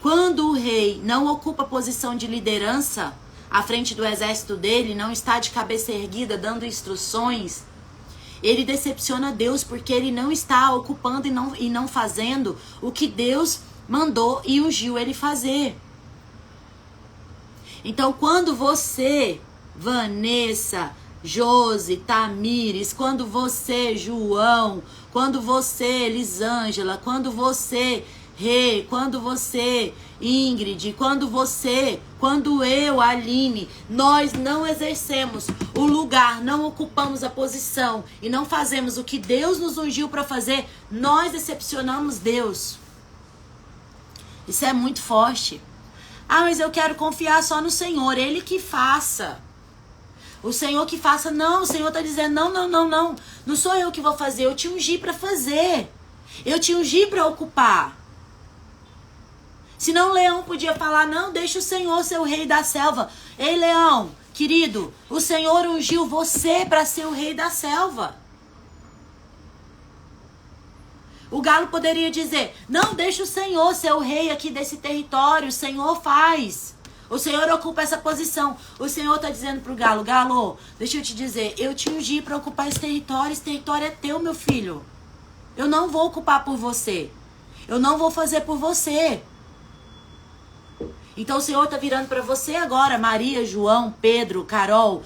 Quando o rei não ocupa a posição de liderança à frente do exército dele, não está de cabeça erguida dando instruções, ele decepciona Deus porque ele não está ocupando e não fazendo o que Deus mandou e ungiu ele fazer. Então, quando você, Vanessa, Josi, Tamires, quando você, João, quando você, Elisângela, quando você, Rê, quando você, Ingrid, quando eu, Aline, nós não exercemos o lugar, não ocupamos a posição e não fazemos o que Deus nos ungiu para fazer, nós decepcionamos Deus. Isso é muito forte. Ah, mas eu quero confiar só no Senhor, Ele que faça. O Senhor que faça. Não, o Senhor está dizendo, não. Não sou eu que vou fazer, eu te ungi para fazer. Eu te ungi para ocupar. Senão o leão podia falar, não, deixa o Senhor ser o rei da selva. Ei, leão, querido, o Senhor ungiu você para ser o rei da selva. O galo poderia dizer, não, deixa o Senhor ser o rei aqui desse território, o Senhor faz. O Senhor ocupa essa posição. O Senhor está dizendo pro galo, galo, deixa eu te dizer, eu te ungi para ocupar esse território é teu, meu filho. Eu não vou ocupar por você. Eu não vou fazer por você. Então o Senhor está virando para você agora, Maria, João, Pedro, Carol,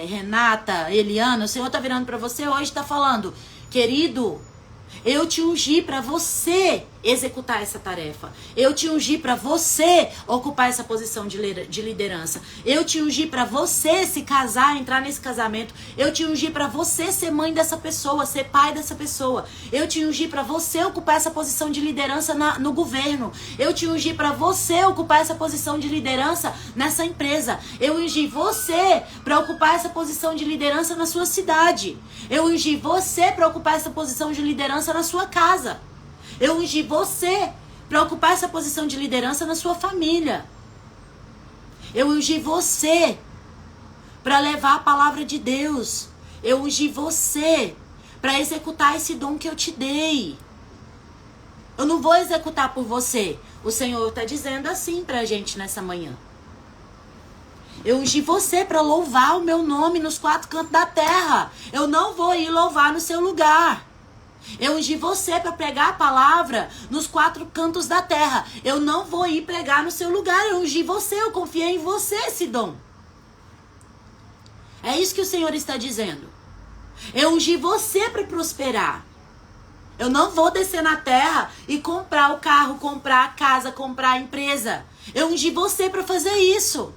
Renata, Eliana, o Senhor está virando para você hoje e está falando, querido, eu te ungi para você executar essa tarefa. Eu te ungi para você ocupar essa posição de liderança. Eu te ungi para você se casar, entrar nesse casamento. Eu te ungi para você ser mãe dessa pessoa, ser pai dessa pessoa. Eu te ungi para você ocupar essa posição de liderança no governo. Eu te ungi para você ocupar essa posição de liderança nessa empresa. Eu ungi você para ocupar essa posição de liderança na sua cidade. Eu ungi você para ocupar essa posição de liderança na sua casa. Eu ungi você para ocupar essa posição de liderança na sua família. Eu ungi você para levar a palavra de Deus. Eu ungi você para executar esse dom que eu te dei. Eu não vou executar por você. O Senhor está dizendo assim para a gente nessa manhã. Eu ungi você para louvar o meu nome nos 4 cantos da terra. Eu não vou ir louvar no seu lugar. Eu ungi você para pregar a palavra nos 4 cantos da terra. Eu não vou ir pregar no seu lugar. Eu ungi você, eu confiei em você esse dom. É isso que o Senhor está dizendo. Eu ungi você para prosperar. Eu não vou descer na terra e comprar o carro, comprar a casa, comprar a empresa. Eu ungi você para fazer isso.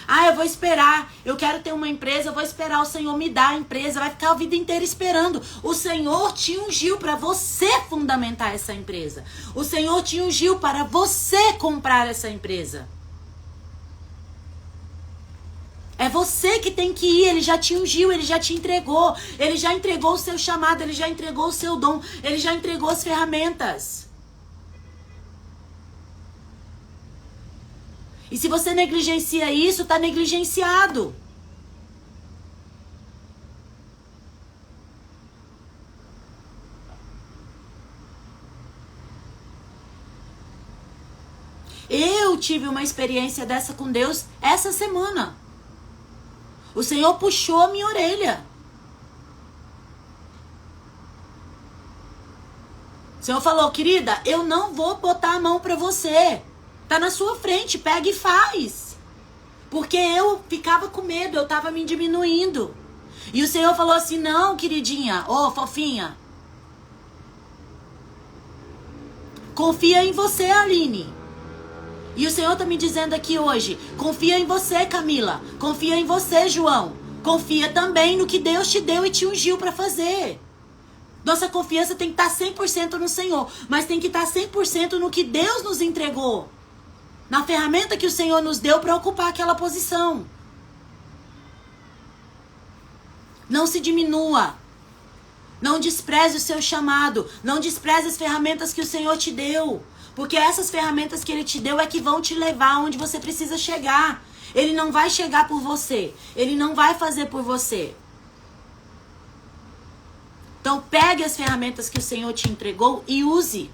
Ah, eu vou esperar, eu quero ter uma empresa, eu vou esperar o Senhor me dar a empresa, vai ficar a vida inteira esperando. O Senhor te ungiu para você fundamentar essa empresa. O Senhor te ungiu para você comprar essa empresa. É você que tem que ir, Ele já te ungiu, Ele já te entregou. Ele já entregou o seu chamado, Ele já entregou o seu dom, Ele já entregou as ferramentas. E se você negligencia isso, está negligenciado. Eu tive uma experiência dessa com Deus essa semana. O Senhor puxou a minha orelha. O Senhor falou, querida, eu não vou botar a mão para você. Tá na sua frente, pega e faz. Porque eu ficava com medo, eu tava me diminuindo. E o Senhor falou assim, não, queridinha, ô, fofinha. Confia em você, Aline. E o Senhor está me dizendo aqui hoje, confia em você, Camila. Confia em você, João. Confia também no que Deus te deu e te ungiu para fazer. Nossa confiança tem que estar 100% no Senhor, mas tem que estar 100% no que Deus nos entregou. Na ferramenta que o Senhor nos deu para ocupar aquela posição. Não se diminua. Não despreze o seu chamado. Não despreze as ferramentas que o Senhor te deu. Porque essas ferramentas que Ele te deu é que vão te levar onde você precisa chegar. Ele não vai chegar por você. Ele não vai fazer por você. Então pegue as ferramentas que o Senhor te entregou e use.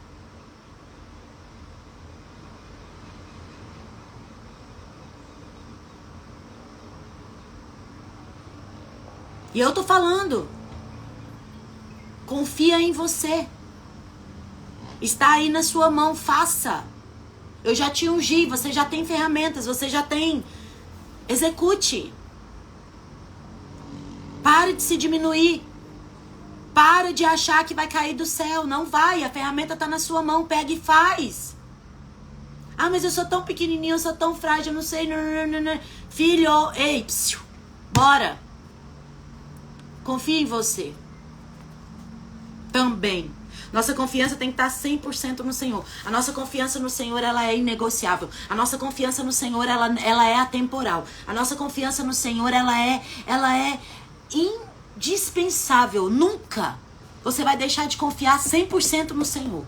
E eu tô falando. Confia em você. Está aí na sua mão, faça. Eu já te ungi, você já tem ferramentas, você já tem. Execute. Pare de se diminuir. Pare de achar que vai cair do céu. Não vai, a ferramenta está na sua mão, pega e faz. Ah, mas eu sou tão pequenininho, eu sou tão frágil, eu não sei. Filho, ei, psiu, bora. Confia em você. Também. Nossa confiança tem que estar 100% no Senhor. A nossa confiança no Senhor, ela é inegociável. A nossa confiança no Senhor, ela é atemporal. A nossa confiança no Senhor, ela é indispensável. Nunca você vai deixar de confiar 100% no Senhor.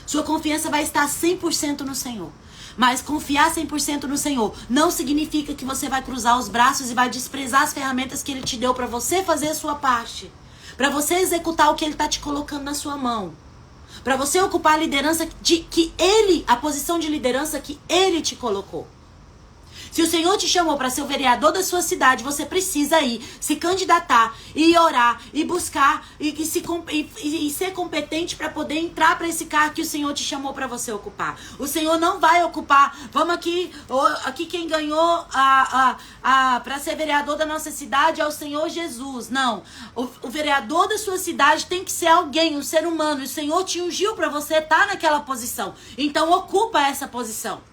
Sua confiança vai estar 100% no Senhor. Mas confiar 100% no Senhor não significa que você vai cruzar os braços e vai desprezar as ferramentas que Ele te deu para você fazer a sua parte. Para você executar o que Ele está te colocando na sua mão. Para você ocupar a liderança a posição de liderança que Ele te colocou. Se o Senhor te chamou para ser o vereador da sua cidade, você precisa ir, se candidatar, e orar, e buscar, e ser competente para poder entrar para esse cargo que o Senhor te chamou para você ocupar. O Senhor não vai ocupar, vamos aqui quem ganhou para ser vereador da nossa cidade é o Senhor Jesus. Não, o vereador da sua cidade tem que ser alguém, um ser humano. O Senhor te ungiu para você estar naquela posição. Então ocupa essa posição.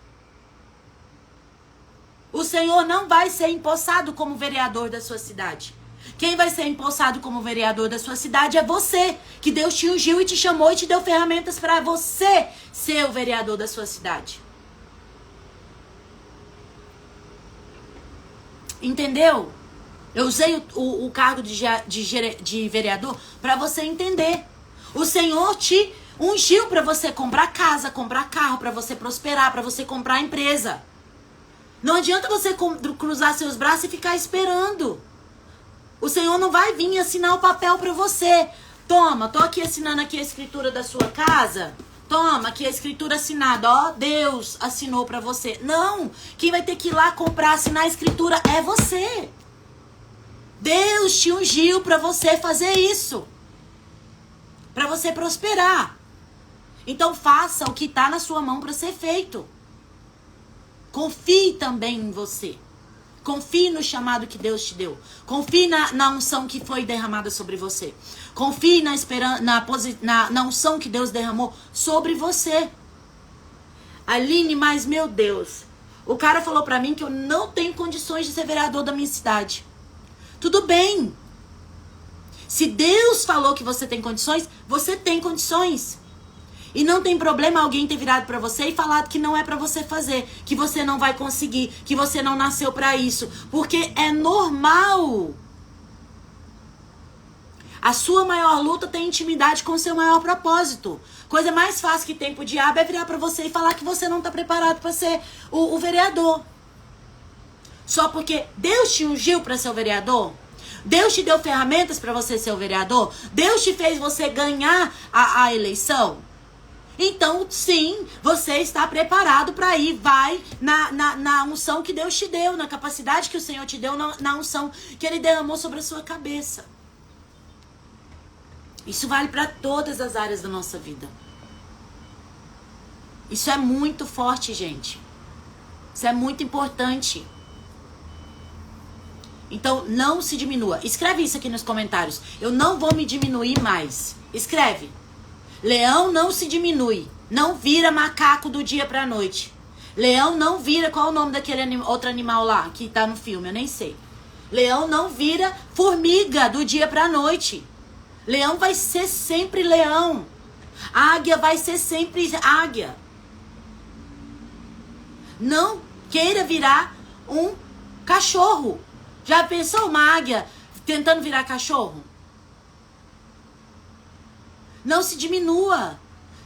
O Senhor não vai ser empossado como vereador da sua cidade. Quem vai ser empossado como vereador da sua cidade é você, que Deus te ungiu e te chamou e te deu ferramentas para você ser o vereador da sua cidade. Entendeu? Eu usei o cargo de vereador para você entender. O Senhor te ungiu para você comprar casa, comprar carro, para você prosperar, para você comprar empresa. Não adianta você cruzar seus braços e ficar esperando. O Senhor não vai vir assinar o papel para você. Toma, tô aqui assinando aqui a escritura da sua casa. Toma, aqui a escritura assinada. Ó, Deus assinou para você. Não, quem vai ter que ir lá comprar, assinar a escritura é você. Deus te ungiu para você fazer isso. Para você prosperar. Então faça o que está na sua mão para ser feito. Confie também em você. Confie no chamado que Deus te deu. Confie na unção que foi derramada sobre você. Confie na unção que Deus derramou sobre você. Aline, mas meu Deus, o cara falou pra mim que eu não tenho condições de ser vereador da minha cidade. Tudo bem. Se Deus falou que você tem condições, você tem condições. E não tem problema alguém ter virado pra você e falado que não é pra você fazer, que você não vai conseguir, que você não nasceu pra isso, porque é normal. A sua maior luta tem intimidade com o seu maior propósito. Coisa mais fácil que tem pro diabo é virar pra você e falar que você não tá preparado pra ser o vereador. Só porque Deus te ungiu pra ser o vereador? Deus te deu ferramentas pra você ser o vereador? Deus te fez você ganhar a eleição? Então, sim, você está preparado para ir. Vai na unção que Deus te deu, na capacidade que o Senhor te deu, na unção que Ele derramou sobre a sua cabeça. Isso vale para todas as áreas da nossa vida. Isso é muito forte, gente. Isso é muito importante. Então, não se diminua. Escreve isso aqui nos comentários. Eu não vou me diminuir mais. Escreve. Leão não se diminui. não vira macaco do dia pra noite. Leão não vira, qual é o nome daquele outro animal lá que tá no filme? Eu nem sei. Leão não vira formiga do dia pra noite. Leão vai ser sempre leão. Águia vai ser sempre águia. Não queira virar um cachorro. Já pensou uma águia tentando virar cachorro? Não se diminua.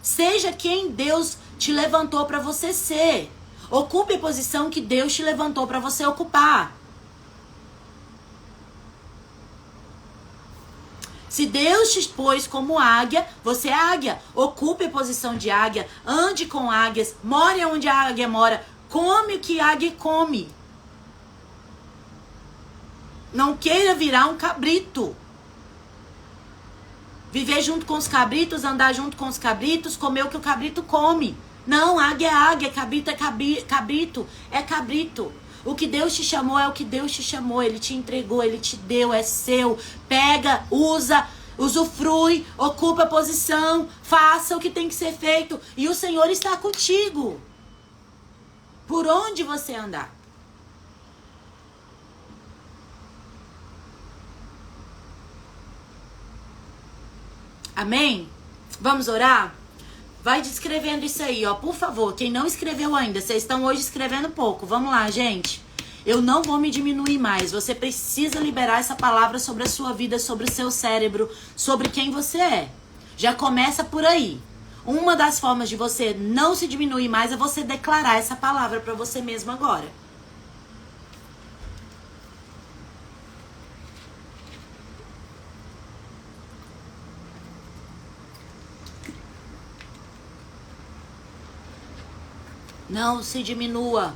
Seja quem Deus te levantou para você ser. Ocupe a posição que Deus te levantou para você ocupar. Se Deus te pôs como águia, você é águia. Ocupe a posição de águia. Ande com águias. More onde a águia mora. Come o que a águia come. Não queira virar um cabrito. Viver junto com os cabritos, andar junto com os cabritos, comer o que o cabrito come. Não, águia é águia, cabrito é cabrito, é cabrito. O que Deus te chamou é o que Deus te chamou. Ele te entregou, Ele te deu, é seu. Pega, usa, usufrui, ocupa a posição, faça o que tem que ser feito. E o Senhor está contigo. Por onde você andar. Amém? Vamos orar? Vai descrevendo isso aí, ó. Por favor, quem não escreveu ainda, vocês estão hoje escrevendo pouco. Vamos lá, gente. Eu não vou me diminuir mais. Você precisa liberar essa palavra sobre a sua vida, sobre o seu cérebro, sobre quem você é. Já começa por aí. Uma das formas de você não se diminuir mais é você declarar essa palavra para você mesmo agora. Não se diminua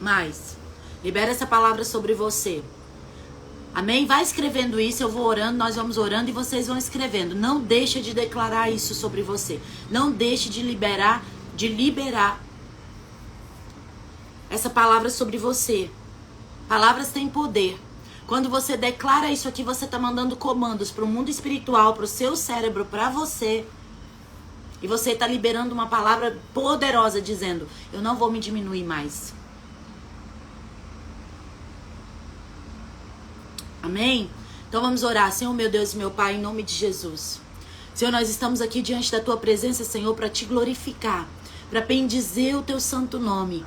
mais. Libera essa palavra sobre você. Amém? Vai escrevendo isso, eu vou orando, nós vamos orando e vocês vão escrevendo. Não deixa de declarar isso sobre você. Não deixe de liberar essa palavra sobre você. Palavras têm poder. Quando você declara isso aqui, você está mandando comandos para o mundo espiritual, para o seu cérebro, para você. E você está liberando uma palavra poderosa dizendo, eu não vou me diminuir mais. Amém? Então vamos orar. Senhor, meu Deus e meu Pai, em nome de Jesus. Senhor, nós estamos aqui diante da Tua presença, Senhor, para Te glorificar, para bendizer o Teu santo nome.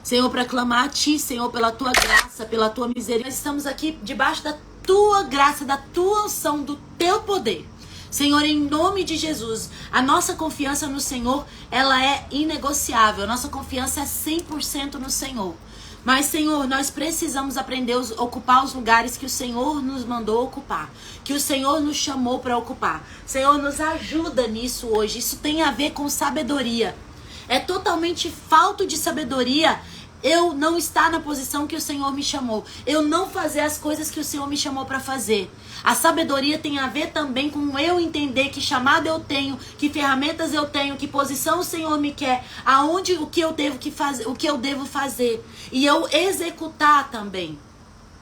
Senhor, para clamar a Ti, Senhor, pela Tua graça, pela Tua misericórdia. Nós estamos aqui debaixo da Tua graça, da Tua unção, do Teu poder. Senhor, em nome de Jesus, a nossa confiança no Senhor, ela é inegociável. A nossa confiança é 100% no Senhor. Mas, Senhor, nós precisamos aprender a ocupar os lugares que o Senhor nos mandou ocupar, que o Senhor nos chamou para ocupar. Senhor, nos ajuda nisso hoje. Isso tem a ver com sabedoria. É totalmente falta de sabedoria eu não estar na posição que o Senhor me chamou. Eu não fazer as coisas que o Senhor me chamou para fazer. A sabedoria tem a ver também com eu entender que chamado eu tenho, que ferramentas eu tenho, que posição o Senhor me quer, aonde o que eu devo fazer. E eu executar também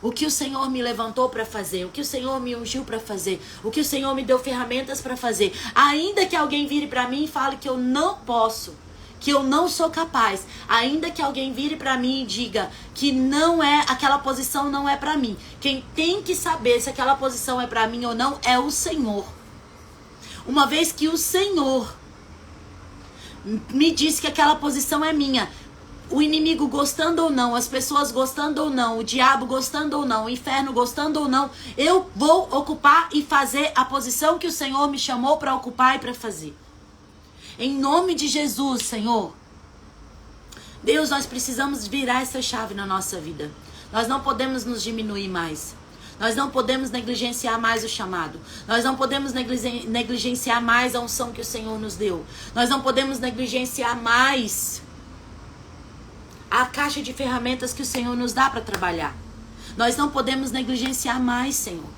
o que o Senhor me levantou para fazer, o que o Senhor me ungiu para fazer, o que o Senhor me deu ferramentas para fazer. Ainda que alguém vire para mim e fale que eu não posso, que eu não sou capaz, ainda que alguém vire para mim e diga que não é, aquela posição não é para mim. Quem tem que saber se aquela posição é para mim ou não é o Senhor. Uma vez que o Senhor me disse que aquela posição é minha, o inimigo gostando ou não, as pessoas gostando ou não, o diabo gostando ou não, o inferno gostando ou não, eu vou ocupar e fazer a posição que o Senhor me chamou para ocupar e para fazer. Em nome de Jesus, Senhor. Deus, nós precisamos virar essa chave na nossa vida. Nós não podemos nos diminuir mais. Nós não podemos negligenciar mais o chamado. Nós não podemos negligenciar mais a unção que o Senhor nos deu. Nós não podemos negligenciar mais a caixa de ferramentas que o Senhor nos dá para trabalhar. Nós não podemos negligenciar mais, Senhor.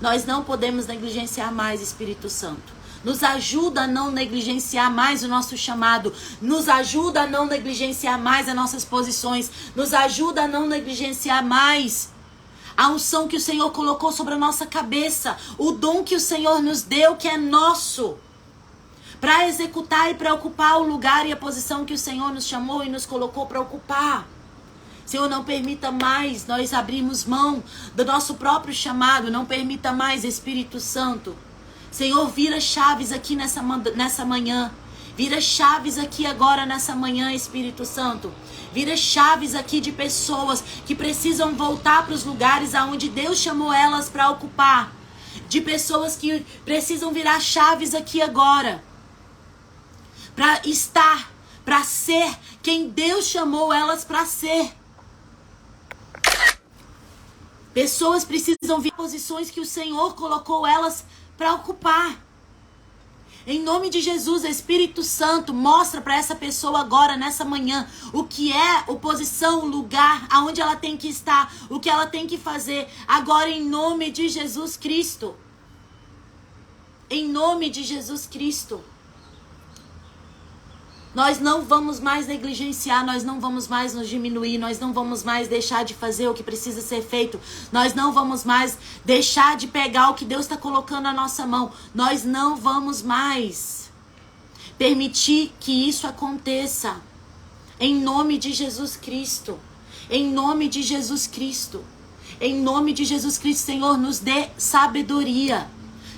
Nós não podemos negligenciar mais, Espírito Santo. Nos ajuda a não negligenciar mais o nosso chamado. Nos ajuda a não negligenciar mais as nossas posições. Nos ajuda a não negligenciar mais a unção que o Senhor colocou sobre a nossa cabeça. O dom que o Senhor nos deu, que é nosso. para executar e para ocupar o lugar e a posição que o Senhor nos chamou e nos colocou para ocupar. Senhor, não permita mais nós abrirmos mão do nosso próprio chamado. Não permita mais, Espírito Santo. Senhor, vira chaves aqui nessa manhã. Vira chaves aqui agora nessa manhã, Espírito Santo. Vira chaves aqui de pessoas que precisam voltar para os lugares aonde Deus chamou elas para ocupar. De pessoas que precisam virar chaves aqui agora. Para estar, para ser quem Deus chamou elas para ser. Pessoas precisam vir posições que o Senhor colocou elas para ocupar. Em nome de Jesus, Espírito Santo, mostra para essa pessoa agora, nessa manhã, o que é a posição, o lugar, aonde ela tem que estar, o que ela tem que fazer. Agora, em nome de Jesus Cristo. Em nome de Jesus Cristo. Nós não vamos mais negligenciar, nós não vamos mais nos diminuir, nós não vamos mais deixar de fazer o que precisa ser feito, nós não vamos mais deixar de pegar o que Deus está colocando na nossa mão, nós não vamos mais permitir que isso aconteça, em nome de Jesus Cristo, em nome de Jesus Cristo, em nome de Jesus Cristo, Senhor, nos dê sabedoria.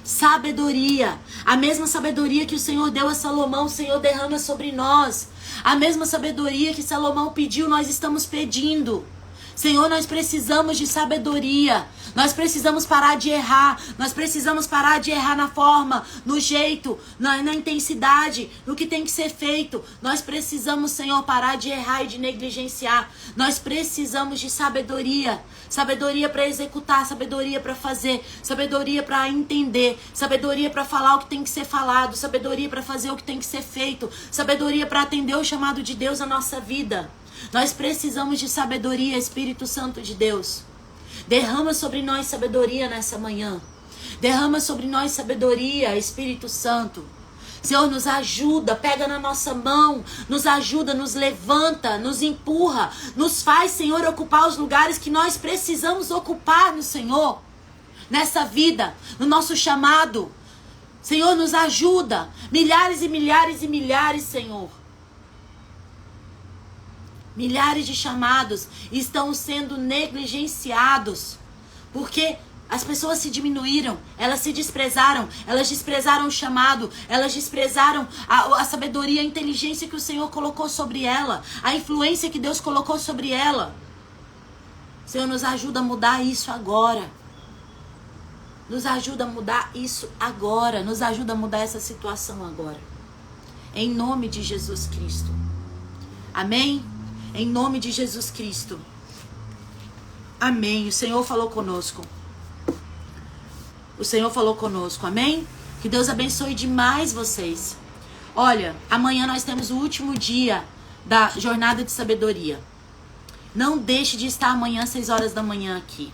Sabedoria, a mesma sabedoria que o Senhor deu a Salomão, o Senhor derrama sobre nós. A mesma sabedoria que Salomão pediu, nós estamos pedindo. Senhor, nós precisamos de sabedoria. Nós precisamos parar de errar. Nós precisamos parar de errar na forma, no jeito, na intensidade, no que tem que ser feito. Nós precisamos, Senhor, parar de errar e de negligenciar. Nós precisamos de sabedoria. Sabedoria para executar, sabedoria para fazer, sabedoria para entender, sabedoria para falar o que tem que ser falado, sabedoria para fazer o que tem que ser feito, sabedoria para atender o chamado de Deus na nossa vida. Nós precisamos de sabedoria, Espírito Santo de Deus. Derrama sobre nós sabedoria nessa manhã. Derrama sobre nós sabedoria, Espírito Santo. Senhor, nos ajuda, pega na nossa mão, nos ajuda, nos levanta, nos empurra, nos faz, Senhor, ocupar os lugares que nós precisamos ocupar no Senhor, nessa vida, no nosso chamado. Senhor, nos ajuda, milhares e milhares e milhares, Senhor. Milhares de chamados estão sendo negligenciados, porque as pessoas se diminuíram, elas se desprezaram, elas desprezaram o chamado, elas desprezaram a sabedoria, a inteligência que o Senhor colocou sobre ela, a influência que Deus colocou sobre ela. Senhor, nos ajuda a mudar isso agora. Nos ajuda a mudar isso agora. Nos ajuda a mudar essa situação agora. Em nome de Jesus Cristo. Amém? Em nome de Jesus Cristo. Amém. O Senhor falou conosco. O Senhor falou conosco, amém? Que Deus abençoe demais vocês. Olha, amanhã nós temos o último dia da jornada de sabedoria. Não deixe de estar amanhã às 6 horas da manhã aqui.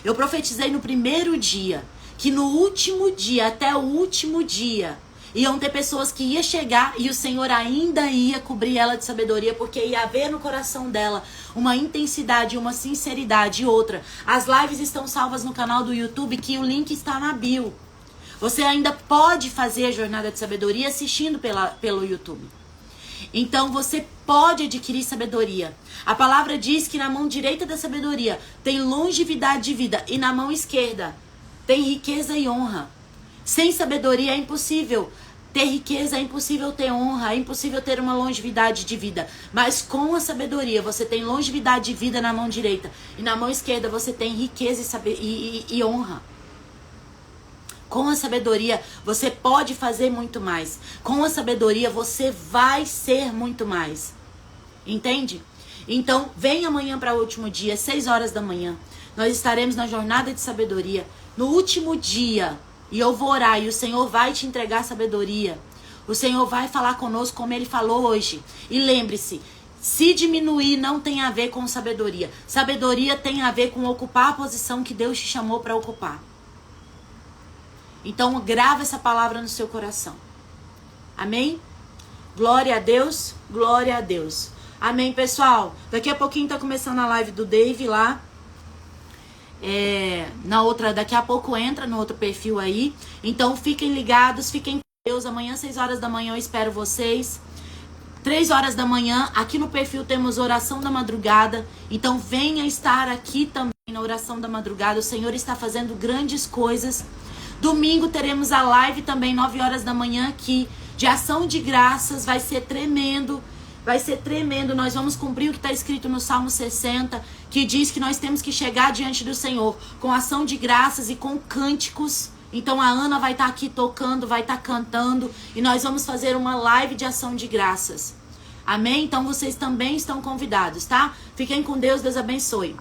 Eu profetizei no primeiro dia, que no último dia, até o último dia, iam ter pessoas que iam chegar e o Senhor ainda ia cobrir ela de sabedoria, porque ia haver no coração dela uma intensidade, uma sinceridade. E outra, as lives estão salvas no canal do YouTube, que o link está na bio. Você ainda pode fazer a jornada de sabedoria assistindo pelo YouTube. Então você pode adquirir sabedoria. A palavra diz que na mão direita da sabedoria tem longevidade de vida e na mão esquerda tem riqueza e honra. Sem sabedoria é impossível ter riqueza, é impossível ter honra, é impossível ter uma longevidade de vida. Mas com a sabedoria você tem longevidade de vida na mão direita e na mão esquerda você tem riqueza e honra. Com a sabedoria você pode fazer muito mais. Com a sabedoria você vai ser muito mais. Entende? Então vem amanhã para o último dia, 6 horas da manhã. Nós estaremos na jornada de sabedoria. No último dia. E eu vou orar e o Senhor vai te entregar sabedoria. O Senhor vai falar conosco como Ele falou hoje. E lembre-se, se diminuir não tem a ver com sabedoria. Sabedoria tem a ver com ocupar a posição que Deus te chamou para ocupar. Então grava essa palavra no seu coração. Amém? Glória a Deus, glória a Deus. Amém, pessoal? Daqui a pouquinho tá começando a live do Dave lá. Na outra, daqui a pouco entra no outro perfil aí. Então fiquem ligados, fiquem Deus, amanhã 6 horas da manhã eu espero vocês. 3 horas da manhã, aqui no perfil temos oração da madrugada. Então venha estar aqui também na oração da madrugada. O Senhor está fazendo grandes coisas. Domingo teremos a live também, 9 horas da manhã aqui, de ação de graças. Vai ser tremendo. Vai ser tremendo. Nós vamos cumprir o que está escrito no Salmo 60, que diz que nós temos que chegar diante do Senhor com ação de graças e com cânticos. Então a Ana vai estar aqui tocando, vai estar cantando, e nós vamos fazer uma live de ação de graças. Amém? Então vocês também estão convidados, tá? Fiquem com Deus, Deus abençoe.